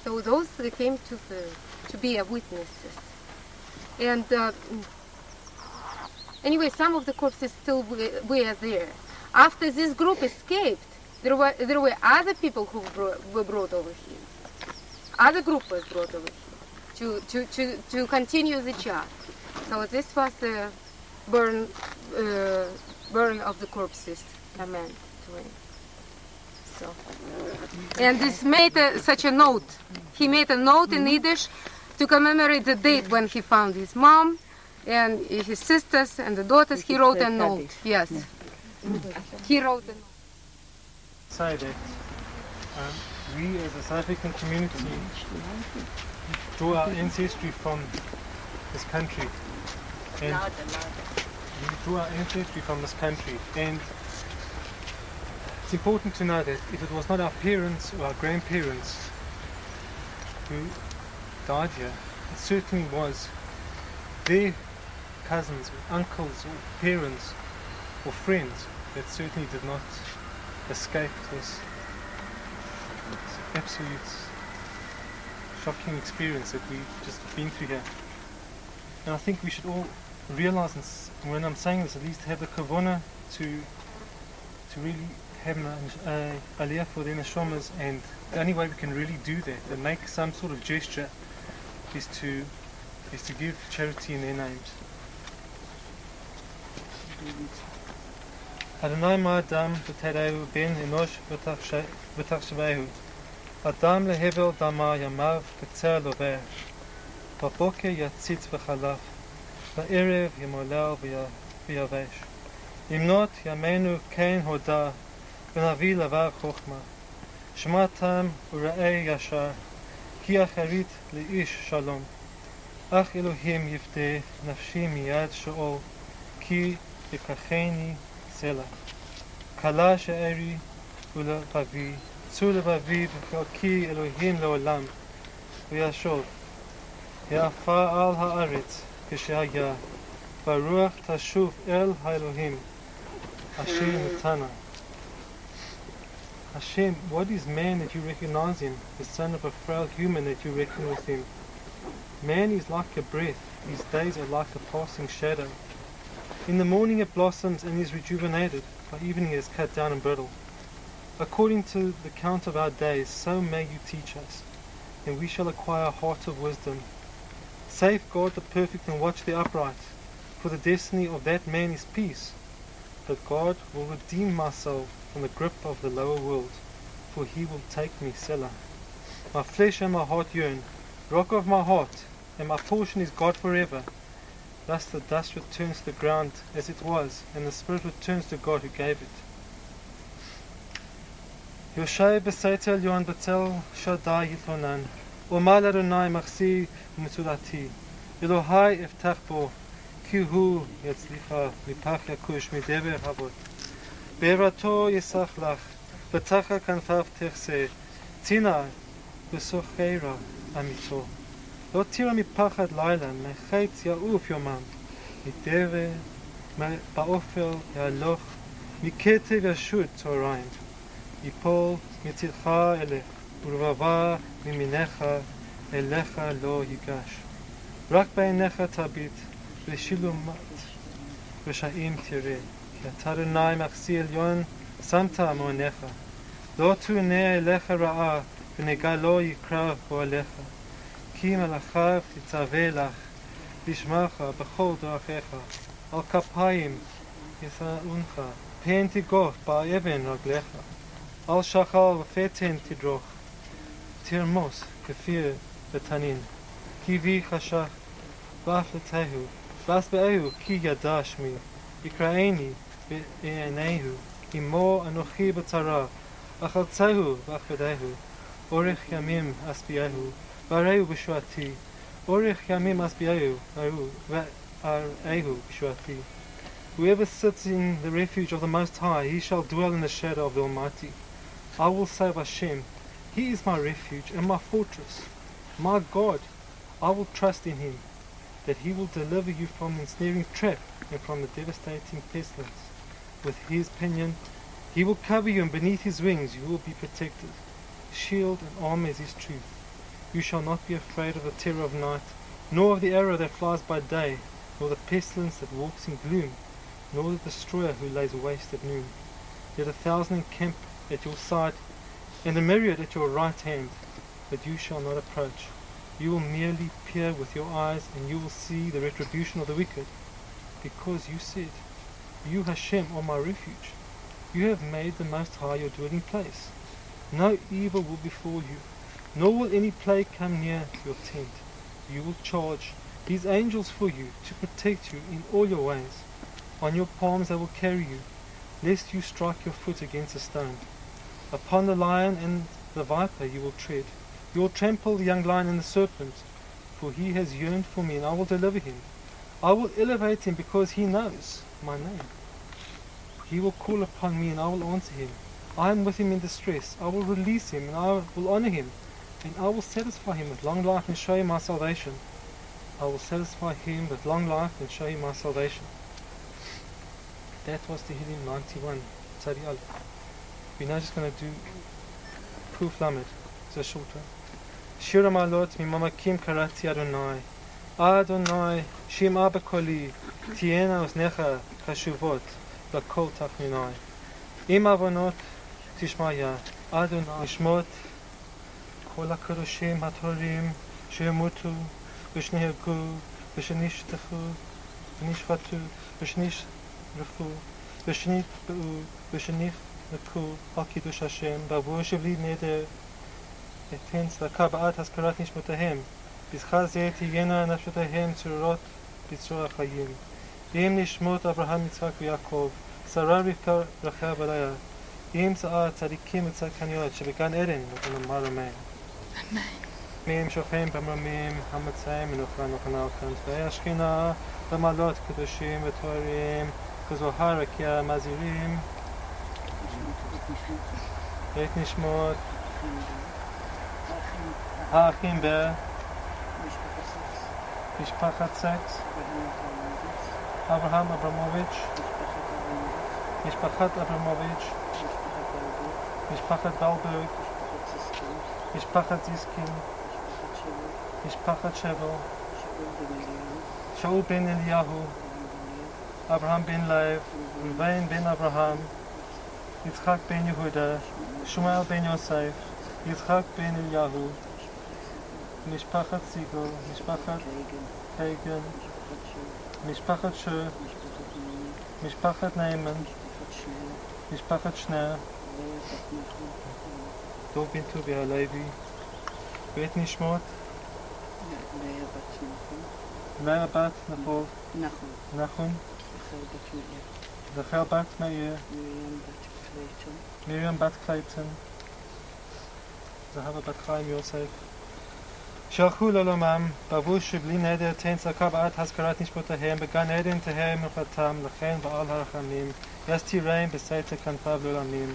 So those they came to be witnesses. And anyway, some of the corpses still were there. After this group escaped, there were other people who were brought over here. Other group was brought over here to continue the job. So this was the burn of the corpses command to him. So, and this made such a note. He made a note in Yiddish to commemorate the date when he found his mom and his sisters and the daughters. He wrote a note. Yes, he wrote a note. Say that we as a South African community draw our ancestry from this country. And we draw our ancestry from this country. And it's important to know that if it was not our parents or our grandparents who died here, it certainly was their cousins or uncles or parents or friends that certainly did not escape this absolute shocking experience that we've just been through here. And I think we should all realize, and when I'm saying this, at least have the kavanah to really have an aliyah for the neshamas, and the only way we can really do that and make some sort of gesture is to give charity in their names. Adonai ma'adam v'tereu ben enosh v'tachshavehu Adam lehevel dama yamav ketzer lover Baboker yatzitz v'chalav בערב ימולל ויבש. ימנות ימינו כן הודה, ונביא לבב חוכמה. שמעתם וראה ישר, כי אחרית לאיש שלום. אך אלוהים יפדה נפשי מיד שאול, כי יקחני סלע. כלה שארי ולבבי, צור לבבי וחלקי אלוהים לעולם, וישוב. העפר על הארץ כשהיה, והרוח תשוב אל האלוהים, אשר נתנה. Hashem, what is man that you recognize him, the son of a frail human that you reckon with him? Man is like a breath, his days are like a passing shadow. In the morning it blossoms and is rejuvenated, by evening it is cut down and brittle. According to the count of our days, so may you teach us, and we shall acquire a heart of wisdom. Safeguard the perfect and watch the upright, for the destiny of that man is peace. But God will redeem my soul from the grip of the lower world, for he will take me, Selah. My flesh and my heart yearn, rock of my heart, and my portion is God forever. Thus the dust returns to the ground as it was, and the spirit returns to God who gave it. Yoshai b'seit elyon b'tzel Shaddai yitlonan, Omar Adonai machsi u'metzulati, Elohai eftach bo, ki hu yatzlicha mipach yakush midever havot. Be'erato yisach lach, v'tacha kanfav techse, tina v'socheira amito. לא תירא מפחד לילה, מחץ יעוף יומם, מדבר באופל יהלוך, מכתב ישוט צהריים, יפול מצדך אליך, ורבבה מימינך אליך לא ייגש. רק בעיניך תביט, ושילומת רשעים תראה, כי אתה אדוני מחסי עליון, שמת מעונך. לא תענה אליך רעה, ונגע לא יקרב פועליך. כי מלאכיו תצווה לך, לשמרך בכל דרכיך, על כפיים ישאונך, פן תגוף באבן רגליך, על שחל ופתן תדרוך, תרמוס כפיר ותנין, כי בי חשך בהפלתהו, והשבעהו כי ידע שמי, יקראני בעיניהו, עמו אנוכי בצרה, אכלצהו ואכבדהו, אורך ימים אשביעהו, Vareu b'shuati, orich yamim asbiayu, varehu b'shuati. Whoever sits in the refuge of the Most High, he shall dwell in the shadow of the Almighty. I will say of Hashem, He is my refuge and my fortress, my God. I will trust in Him, that He will deliver you from the ensnaring trap and from the devastating pestilence. With His pinion, He will cover you, and beneath His wings you will be protected. Shield and armor is His truth. You shall not be afraid of the terror of night, nor of the arrow that flies by day, nor the pestilence that walks in gloom, nor the destroyer who lays waste at noon. Let 1,000 encamp at your side, and a myriad at your right hand, but you shall not approach. You will merely peer with your eyes, and you will see the retribution of the wicked, because you said, You Hashem are my refuge. You have made the Most High your dwelling place. No evil will befall you, nor will any plague come near your tent. You will charge His angels for you to protect you in all your ways. On your palms they will carry you, lest you strike your foot against a stone. Upon the lion and the viper you will tread. You will trample the young lion and the serpent, for he has yearned for me, and I will deliver him. I will elevate him because he knows my name. He will call upon me, and I will answer him. I am with him in distress. I will release him, and I will honor him. And I will satisfy him with long life and show him my salvation. I will satisfy him with long life and show him my salvation. That was Tehillim 91, Tzadi Aleph. We're now just going to do Kuf Lamed. It's a short one. Shir Malot Mimamakim Karati Adonai. Adonai Shim Abba Koli Tiena Osnecha Chashuvot Lakol Tachninai. Im Avonot Tishmaya Adonai Shmot כל הקדושים הטהורים שימותו ושנהרגו ושנשטחו ונשחטו ושנשרפו ושנטבעו ושנחנקו על קידוש השם בעבור שבלי נדר אתן צדקה בעד הזכרת נשמותיהם. בזכר זה תהיינה נפשותיהם צרורות ביצוע החיים. אם נשמות אברהם, יצחק ויעקב, שרה רבקה רחל ולאה, אם שאר צדיקים וצדקניות שבגן עדן, ונאמר אמן. אמן. שוכן במרומים המצאים מנוחה נוכנה כאן, צבאי השכינה במעלות קדושים וטהורים, כזוהר רקיע מזהירים את נשמות האחים במשפחת סקס, אברהם אברמוביץ', משפחת אברמוביץ', משפחת בלברג, משפחת זיסקין, משפחת שבל, שאול בן אליהו, אברהם בן לב, ראובן בן אברהם, יצחק בן יהודה, שמואל בן יוסף, יצחק בן אליהו, משפחת סיגל, משפחת קייגן, משפחת שר, משפחת נאמן, משפחת שנר, דוב בן טוביה הלוי, בית נשמות, לאה בת נחום, רחל בת מאיר, מרים בת קלייטון, זהבה בת חיים יוסף, שהלכו לעולמם, בעבור שבלי נדר תן צדקה בעת הזכרת נשמותיהם, בגן עדן תהא מנחתם, לכן ועל הרחמים, יסתירם בסתר כנפיו לעולמים,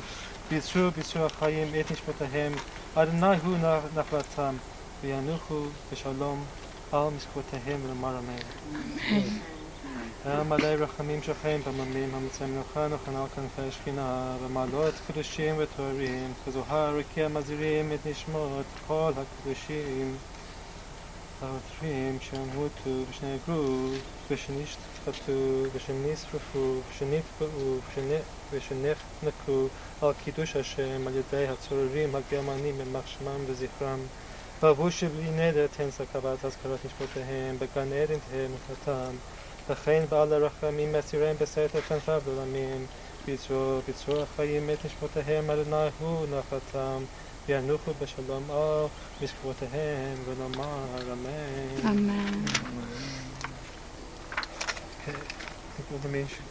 ביצור החיים את נשמותיהם, אדוני הוא נחלתם, וינוחו בשלום על משכבותיהם ולומר אמן. מלא רחמים שוכן במרומים המצאים מנוחה נוכנה על כנפי השכינה, במעלות קדושים וטהורים, כזוהר רקיע מזהירים את נשמות כל הקדושים העותרים שנמותו ושנהרגו ושנשחטו ושנשרפו ושנטבעו ושנחנקו על קידוש השם על ידי הצוררים הגרמנים יימח שמם וזכרם, בעבור שבלי נדר תן צדקה בעת הזכרת נשמותיהם, בגן עדן תהא מנחתם, לכן ועל הרחמים יסירם בסתר כנפיו לעולמים, ביצור החיים את נשמותיהם, אדוני הוא נחלתם, וינוחו בשלום על משכבותיהם ולומר אמן. Amen. Okay, I think all the men should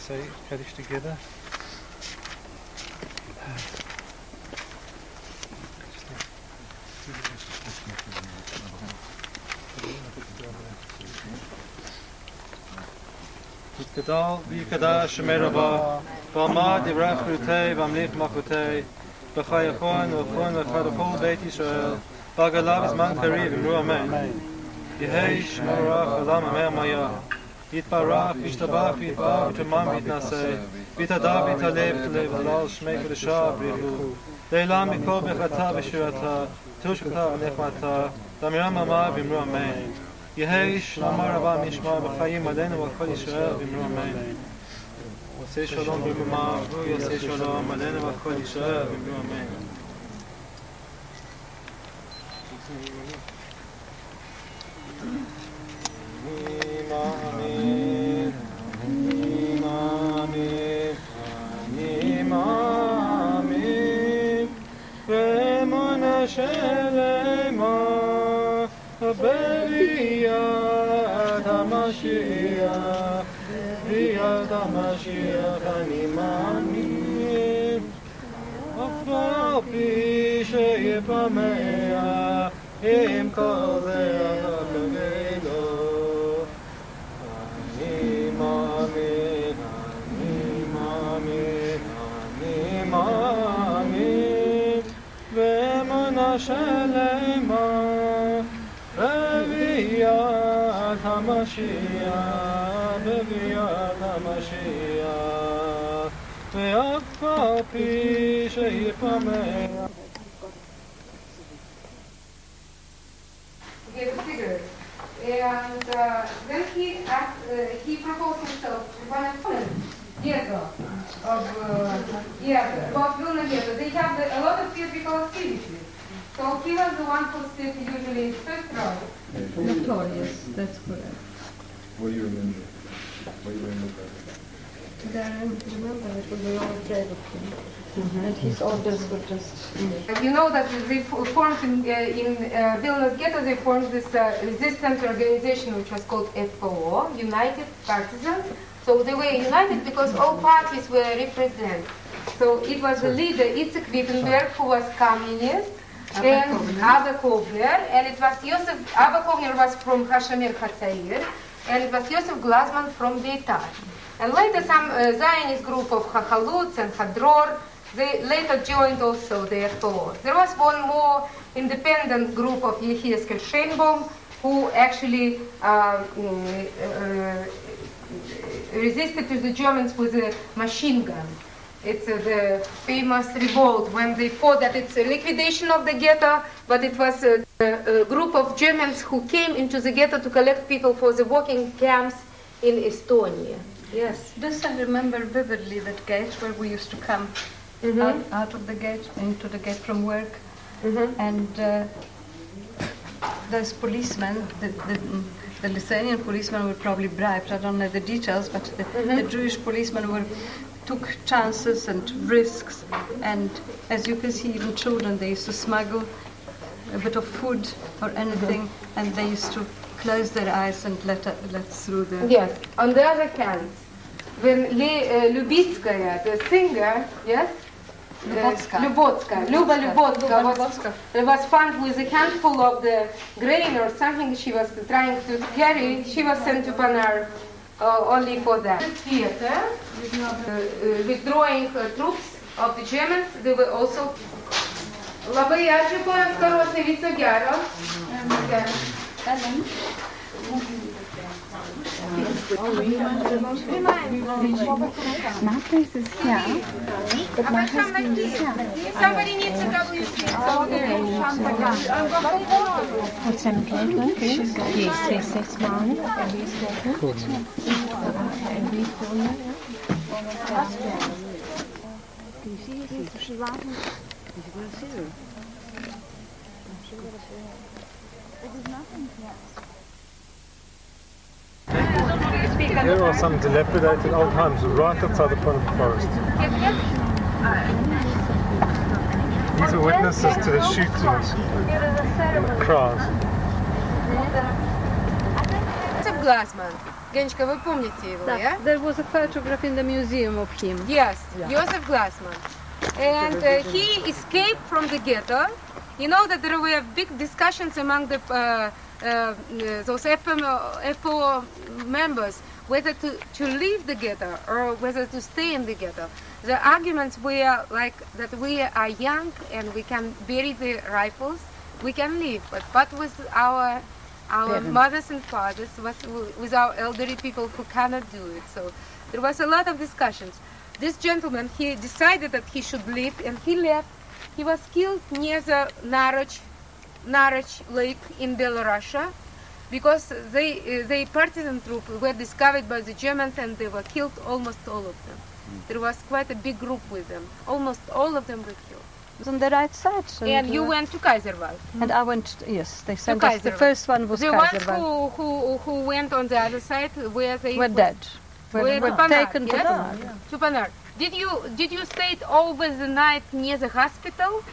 say Kaddish together. יתגדל ויקדש שמי רבה, ועמד יברך בריתי והמליך מלכותי, בך יכון ולכון ואחד וכל בית ישראל, בעגלה בזמן קריב אמרו אמן. יהי שמו רך עולם אמר מיה, יתברך וישתבח ויתברך ויתרומם ויתנשא, ויתהדר ויתעלה ותעלה ולהלל שמי קדושה בריחו, לעילם מכל ברכתה ושירתה, תושבתה ונחמתה, ואמירם אמר ואמרו אמן. יהי שלום רבה משמע בחיים עלינו ועל כל ישראל ואמרו אמן. עושה שלום במקומה, והוא יעשה שלום עלינו ועל כל ישראל ואמרו אמן. אני מאמין, אני מאמין, אני מאמין, באמונה שלמה בביאת המשיח, בביאת המשיח אני מאמין, אף על פי שיפמע עם כל זה כבילו. אני מאמין, אני מאמין, אני מאמין, באמונה שלמה בביאת המשיח, בביאת המשיח, ואף על פי שיפמע. Gave a cigarette, and then he proposed himself to one of Ghetto of about Vilna Ghetto. They have a lot of physical activities. So he was the one who sits usually in the first row. Notorious, that's correct. What do you remember? What do you remember? I remember that we were all afraid of him. And his orders were just... You know that they formed in Vilnius Ghetto, they formed this resistance organization which was called FPO, United Partisans. So they were united because all parties were represented. So it was the leader, Itzhak Wittenberg, who was communist, and Abba Kovler, and it was Abba Kovler was from Hashomer Hatzair, and it was Yosef Glassman from Beitar. And later some Zionist group of Hachaluts and Hadror, they later joined also the FPO. There was one more independent group of Yehezkel Sheinbaum who actually resisted to the Germans with a machine gun. It's the famous revolt when they fought that it's a liquidation of the ghetto, but it was a group of Germans who came into the ghetto to collect people for the working camps in Estonia. Yes. This I remember vividly, that gate where we used to come out of the gate, into the gate from work. And those policemen, the Lithuanian policemen were probably bribed, I don't know the details, but the Jewish policemen took chances and risks, and as you can see, even children, they used to smuggle a bit of food or anything, and they used to close their eyes and let through the... Yes. On the other hand, when Lubitskaya, the singer, yes? Luba Lubotska was found with a handful of the grain or something she was trying to carry. She was sent to Ponar only for that. Theater, withdrawing troops of the Germans, they were also... Labai ačiū, ponas Karosai, viso gero. My place is here, but my husband is here. Somebody needs a WC. What's some cable? Yes, this one. Here are some dilapidated old homes right outside the Ponar forest. These are witnesses to the shootings and the crowds. Joseph Glassman. Genchka, вы помните его, yeah? There was a photograph in the museum of him. Yes, Joseph Glassman. And he escaped from the ghetto. You know that there were big discussions among the those FPO members whether to leave the ghetto or whether to stay in the ghetto. The arguments were like that we are young and we can bury the rifles, we can leave, but with our mothers and fathers, with our elderly people who cannot do it. So there was a lot of discussions. This gentleman, he decided that he should leave, and he left. He was killed near the Narach Lake in Belarus because they partisan troops were discovered by the Germans and they were killed, almost all of them. There was quite a big group with them. Almost all of them were killed. It was on the right side. And you went to Kaiserwald. And I went, yes, they sent us, the first one was Kaiserwald. The ones who went on the other side, where they were dead. Were taken to Ponar. To Ponar. Did you stay over the night near the hospital,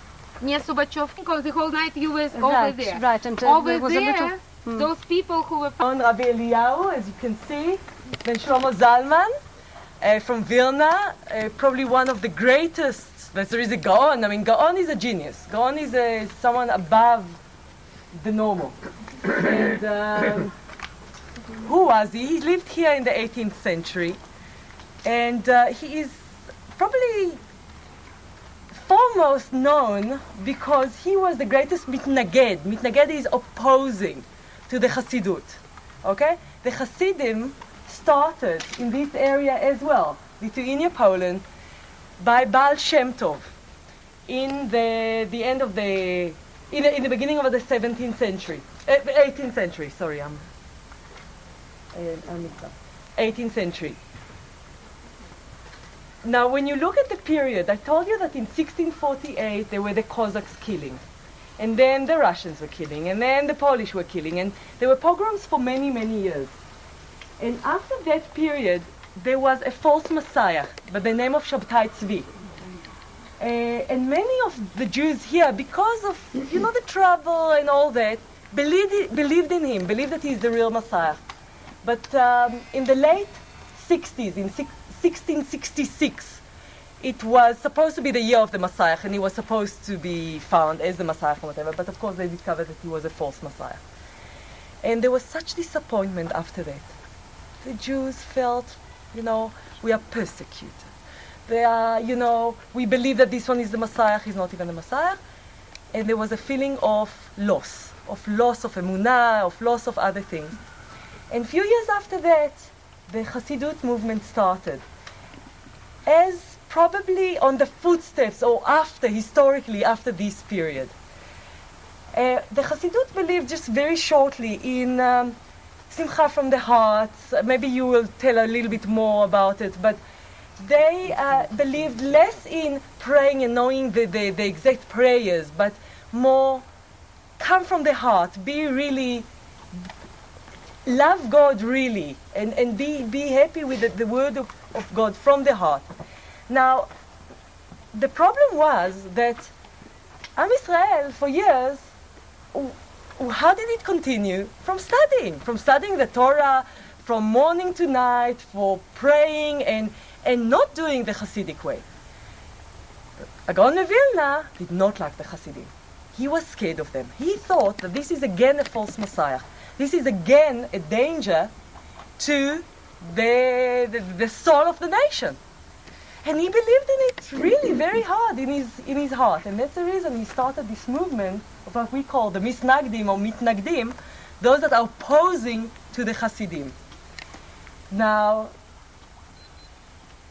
near Subachovka? The whole night you were over there. Right, and over there was there, those people who were on Rabbi Eliyahu, as you can see, Ben Shlomo Zalman from Vilna, probably one of the greatest. There is a Gaon. I mean, Gaon is a genius. Gaon is someone above the normal. And who was he? He lived here in the 18th century, and he is probably foremost known because he was the greatest mitnaged. Mitnaged is opposing to the Hasidut. Okay? The Hasidim started in this area as well, Lithuania, Poland, by Baal Shem Tov in the end of the in the beginning of the 17th century, 18th century. Sorry, I'm mixed up. 18th century. Now, when you look at the period, I told you that in 1648 there were the Cossacks killing, and then the Russians were killing, and then the Polish were killing, and there were pogroms for many, many years. And after that period, there was a false Messiah by the name of Shabtai Tzvi. And many of the Jews here, because of, the trouble and all that, believed in him, believed that he's the real Messiah. But in the late 60s, in 1666, it was supposed to be the year of the Messiah, and he was supposed to be found as the Messiah or whatever, but of course they discovered that he was a false Messiah. And there was such disappointment after that. The Jews felt, we are persecuted. They are, we believe that this one is the Messiah, he's not even the Messiah. And there was a feeling of loss of emunah, of loss of other things. And a few years after that, the Hasidut movement started. As probably on the footsteps or historically after this period. The Hasidut believed just very shortly in Simcha from the heart. Maybe you will tell a little bit more about it, but they believed less in praying and knowing the exact prayers, but more come from the heart, love God really, and be happy with the word of God from the heart. Now, the problem was that Am Yisrael, for years, how did it continue? From studying the Torah, from morning to night, for praying and not doing the Hasidic way. Gaon Vilna did not like the Hasidim. He was scared of them. He thought that this is again a false Messiah. This is again a danger to the soul of the nation. And he believed in it really very hard in his heart. And that's the reason he started this movement of what we call the Misnagdim or Mitnagdim, those that are opposing to the Hasidim. Now,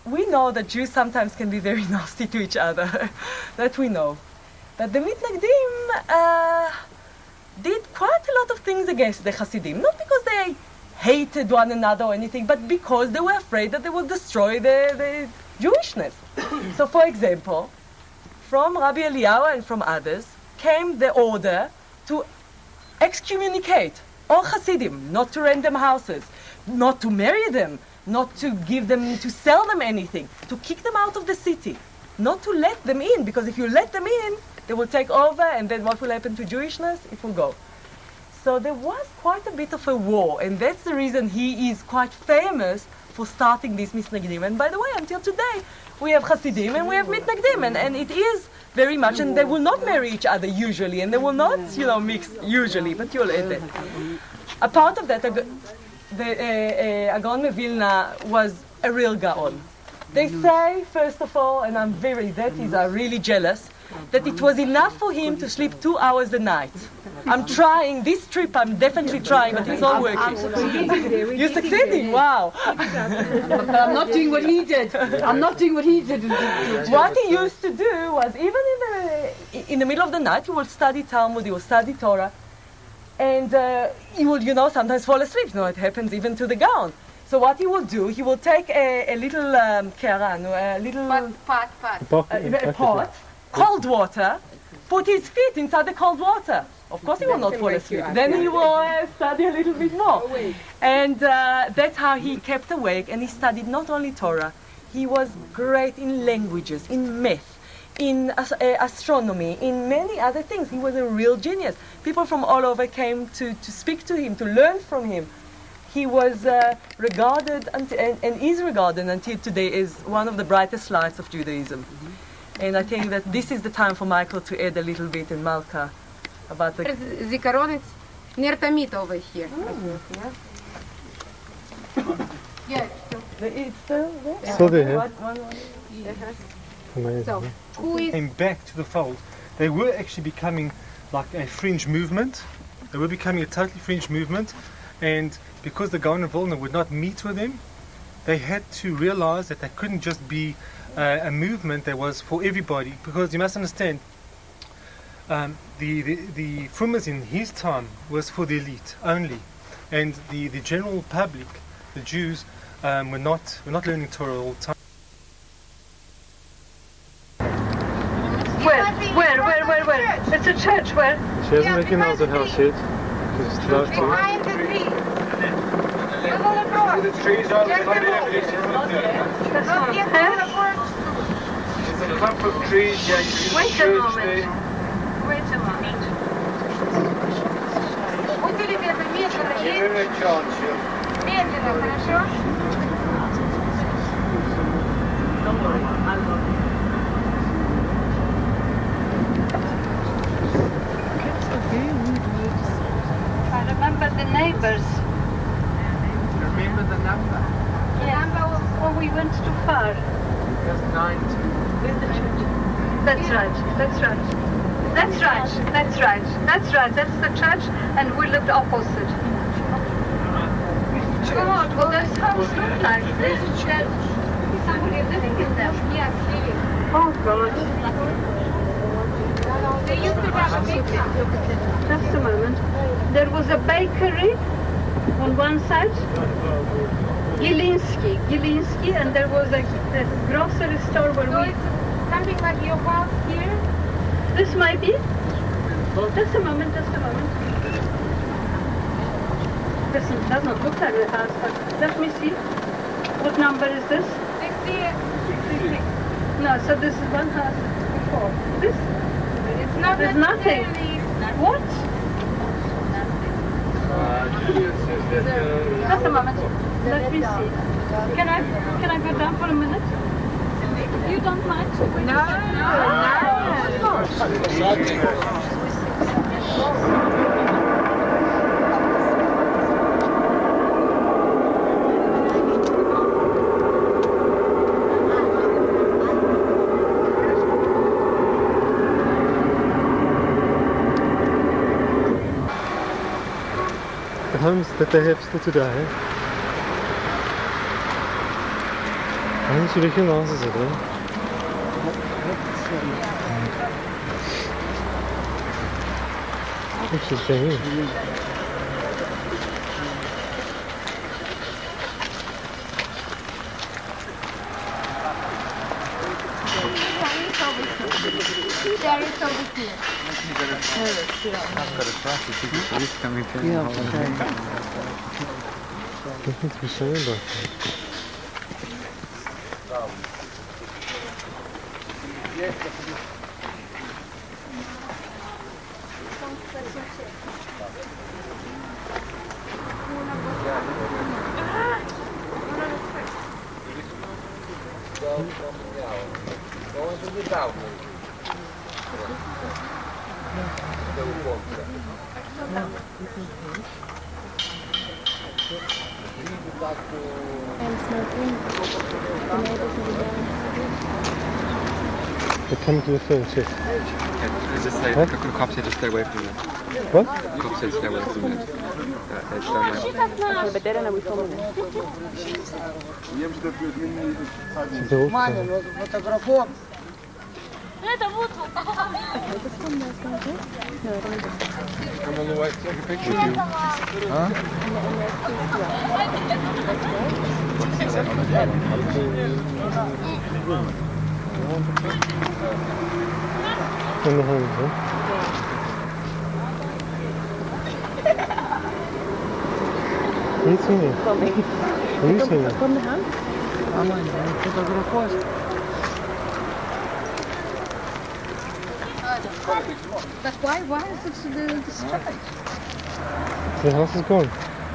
we know that Jews sometimes can be very nasty to each other. That we know. But the Mitnagdim did quite a lot of things against the Hasidim. Not because they hated one another or anything, but because they were afraid that they would destroy the Jewishness. So, for example, from Rabbi Eliyahu and from others came the order to excommunicate all Hasidim, not to rent them houses, not to marry them, not to to sell them anything, to kick them out of the city, not to let them in, because if you let them in, they will take over, and then what will happen to Jewishness? It will go. So there was quite a bit of a war, and that's the reason he is quite famous for starting this Mitnagdim. And by the way, until today, we have Hasidim and we have Mitnagdim, and it is very much, and they will not marry each other usually, and they will not, mix usually, but you'll add that. A part of that, the Gaon Vilna was a real Gaon. They say, first of all, and that is really jealous, that it was enough for him to sleep 2 hours a night. I'm trying, this trip I'm definitely trying, but it's not working. You're succeeding, wow. But I'm not doing what he did. What he used to do was, even in the middle of the night, he would study Talmud, he would study Torah, and he would, sometimes fall asleep. It happens even to the Gaon. So what he would do, he would take a little keran, a little pot, cold water, put his feet inside the cold water. Of course he will not fall asleep. Then he will study a little bit more. And that's how he kept awake, and he studied not only Torah, he was great in languages, in math, in astronomy, in many other things. He was a real genius. People from all over came to speak to him, to learn from him. He was regarded and is regarded until today as one of the brightest lights of Judaism. And I think that this is the time for Michael to add a little bit in Malka about the Zikaron, it's near Tamit over here. Yeah, it's still there? Still there, yeah. So, who is Came back to the fold. They were actually becoming like a fringe movement. They were becoming a totally fringe movement, and because the Gaon of Vilna would not meet with them, they had to realize that they couldn't just be a movement that was for everybody, because you must understand, the Frumas in his time was for the elite only, and the general public, the Jews, were not learning Torah all the time. Where? It's a church, where? She hasn't recognized the house yet. She's behind the tree? The trees are the There's a clump of trees, yeah, you see Wait the a church moment. there. Wait a moment. Будьте любезны, медленно Give едь. him a chance, yeah. Медленно, хорошо? I remember the neighbors. Remember the number? Oh, we went too far. Just 90. That's right, that's right. That's right, that's right, that's right. That's the church, and we lived opposite. God, well, those homes look like this. There's somebody living in them. Yes, really. Oh, God. They used to have a big house. Just a moment. There was a bakery on one side, Gilinski, and there was a grocery store where So we... it's something like your house here? This might be. Just a moment, just a moment. This doesn't look like the house, but let me see. What number is this? 66. No, so this is one house before. This? It's not There's nothing. necessarily- What? Julian says that Just a moment. Let me see. Can I go down for a minute? You don't mind? No. Hamster häftigt där. Han skulle kunna ha sig det. Interesting. There is over here. Det finns inte så bra. The chemical effect. Just say, Huh? the cop said to stay away from it. What? The cop said to stay away from it. It's come all the way to take a picture of you. Huh? In the hand, huh? What are you saying? What are you saying? From the house? But why is it destroyed? The house is gone.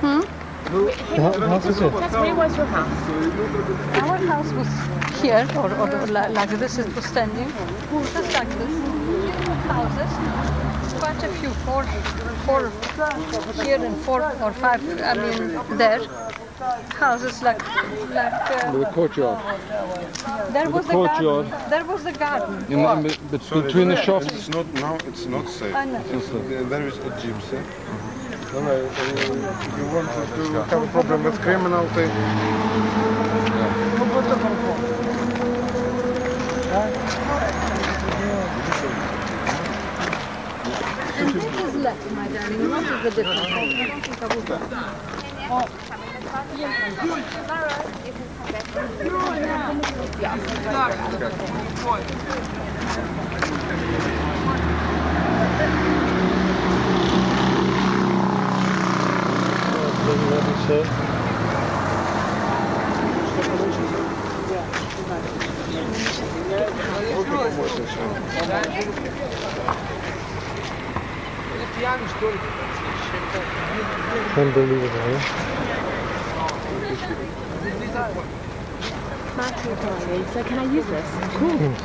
Hmm? The house is here. Where was your house? Our house was here, or like this, it was standing. Just like this. Houses. Quite a few, four here and 4 or 5, I mean, there. Houses like The courtyard. there was the courtyard. garden. There was the garden. Between the shops. It's not now. It's not safe. I know. There is a gypsy. If you want to have a problem with criminal thing. And this is left, my darling. What is the difference? Doesn't let me say. Unbelievable, yeah? Martin, so can I use this? Cool.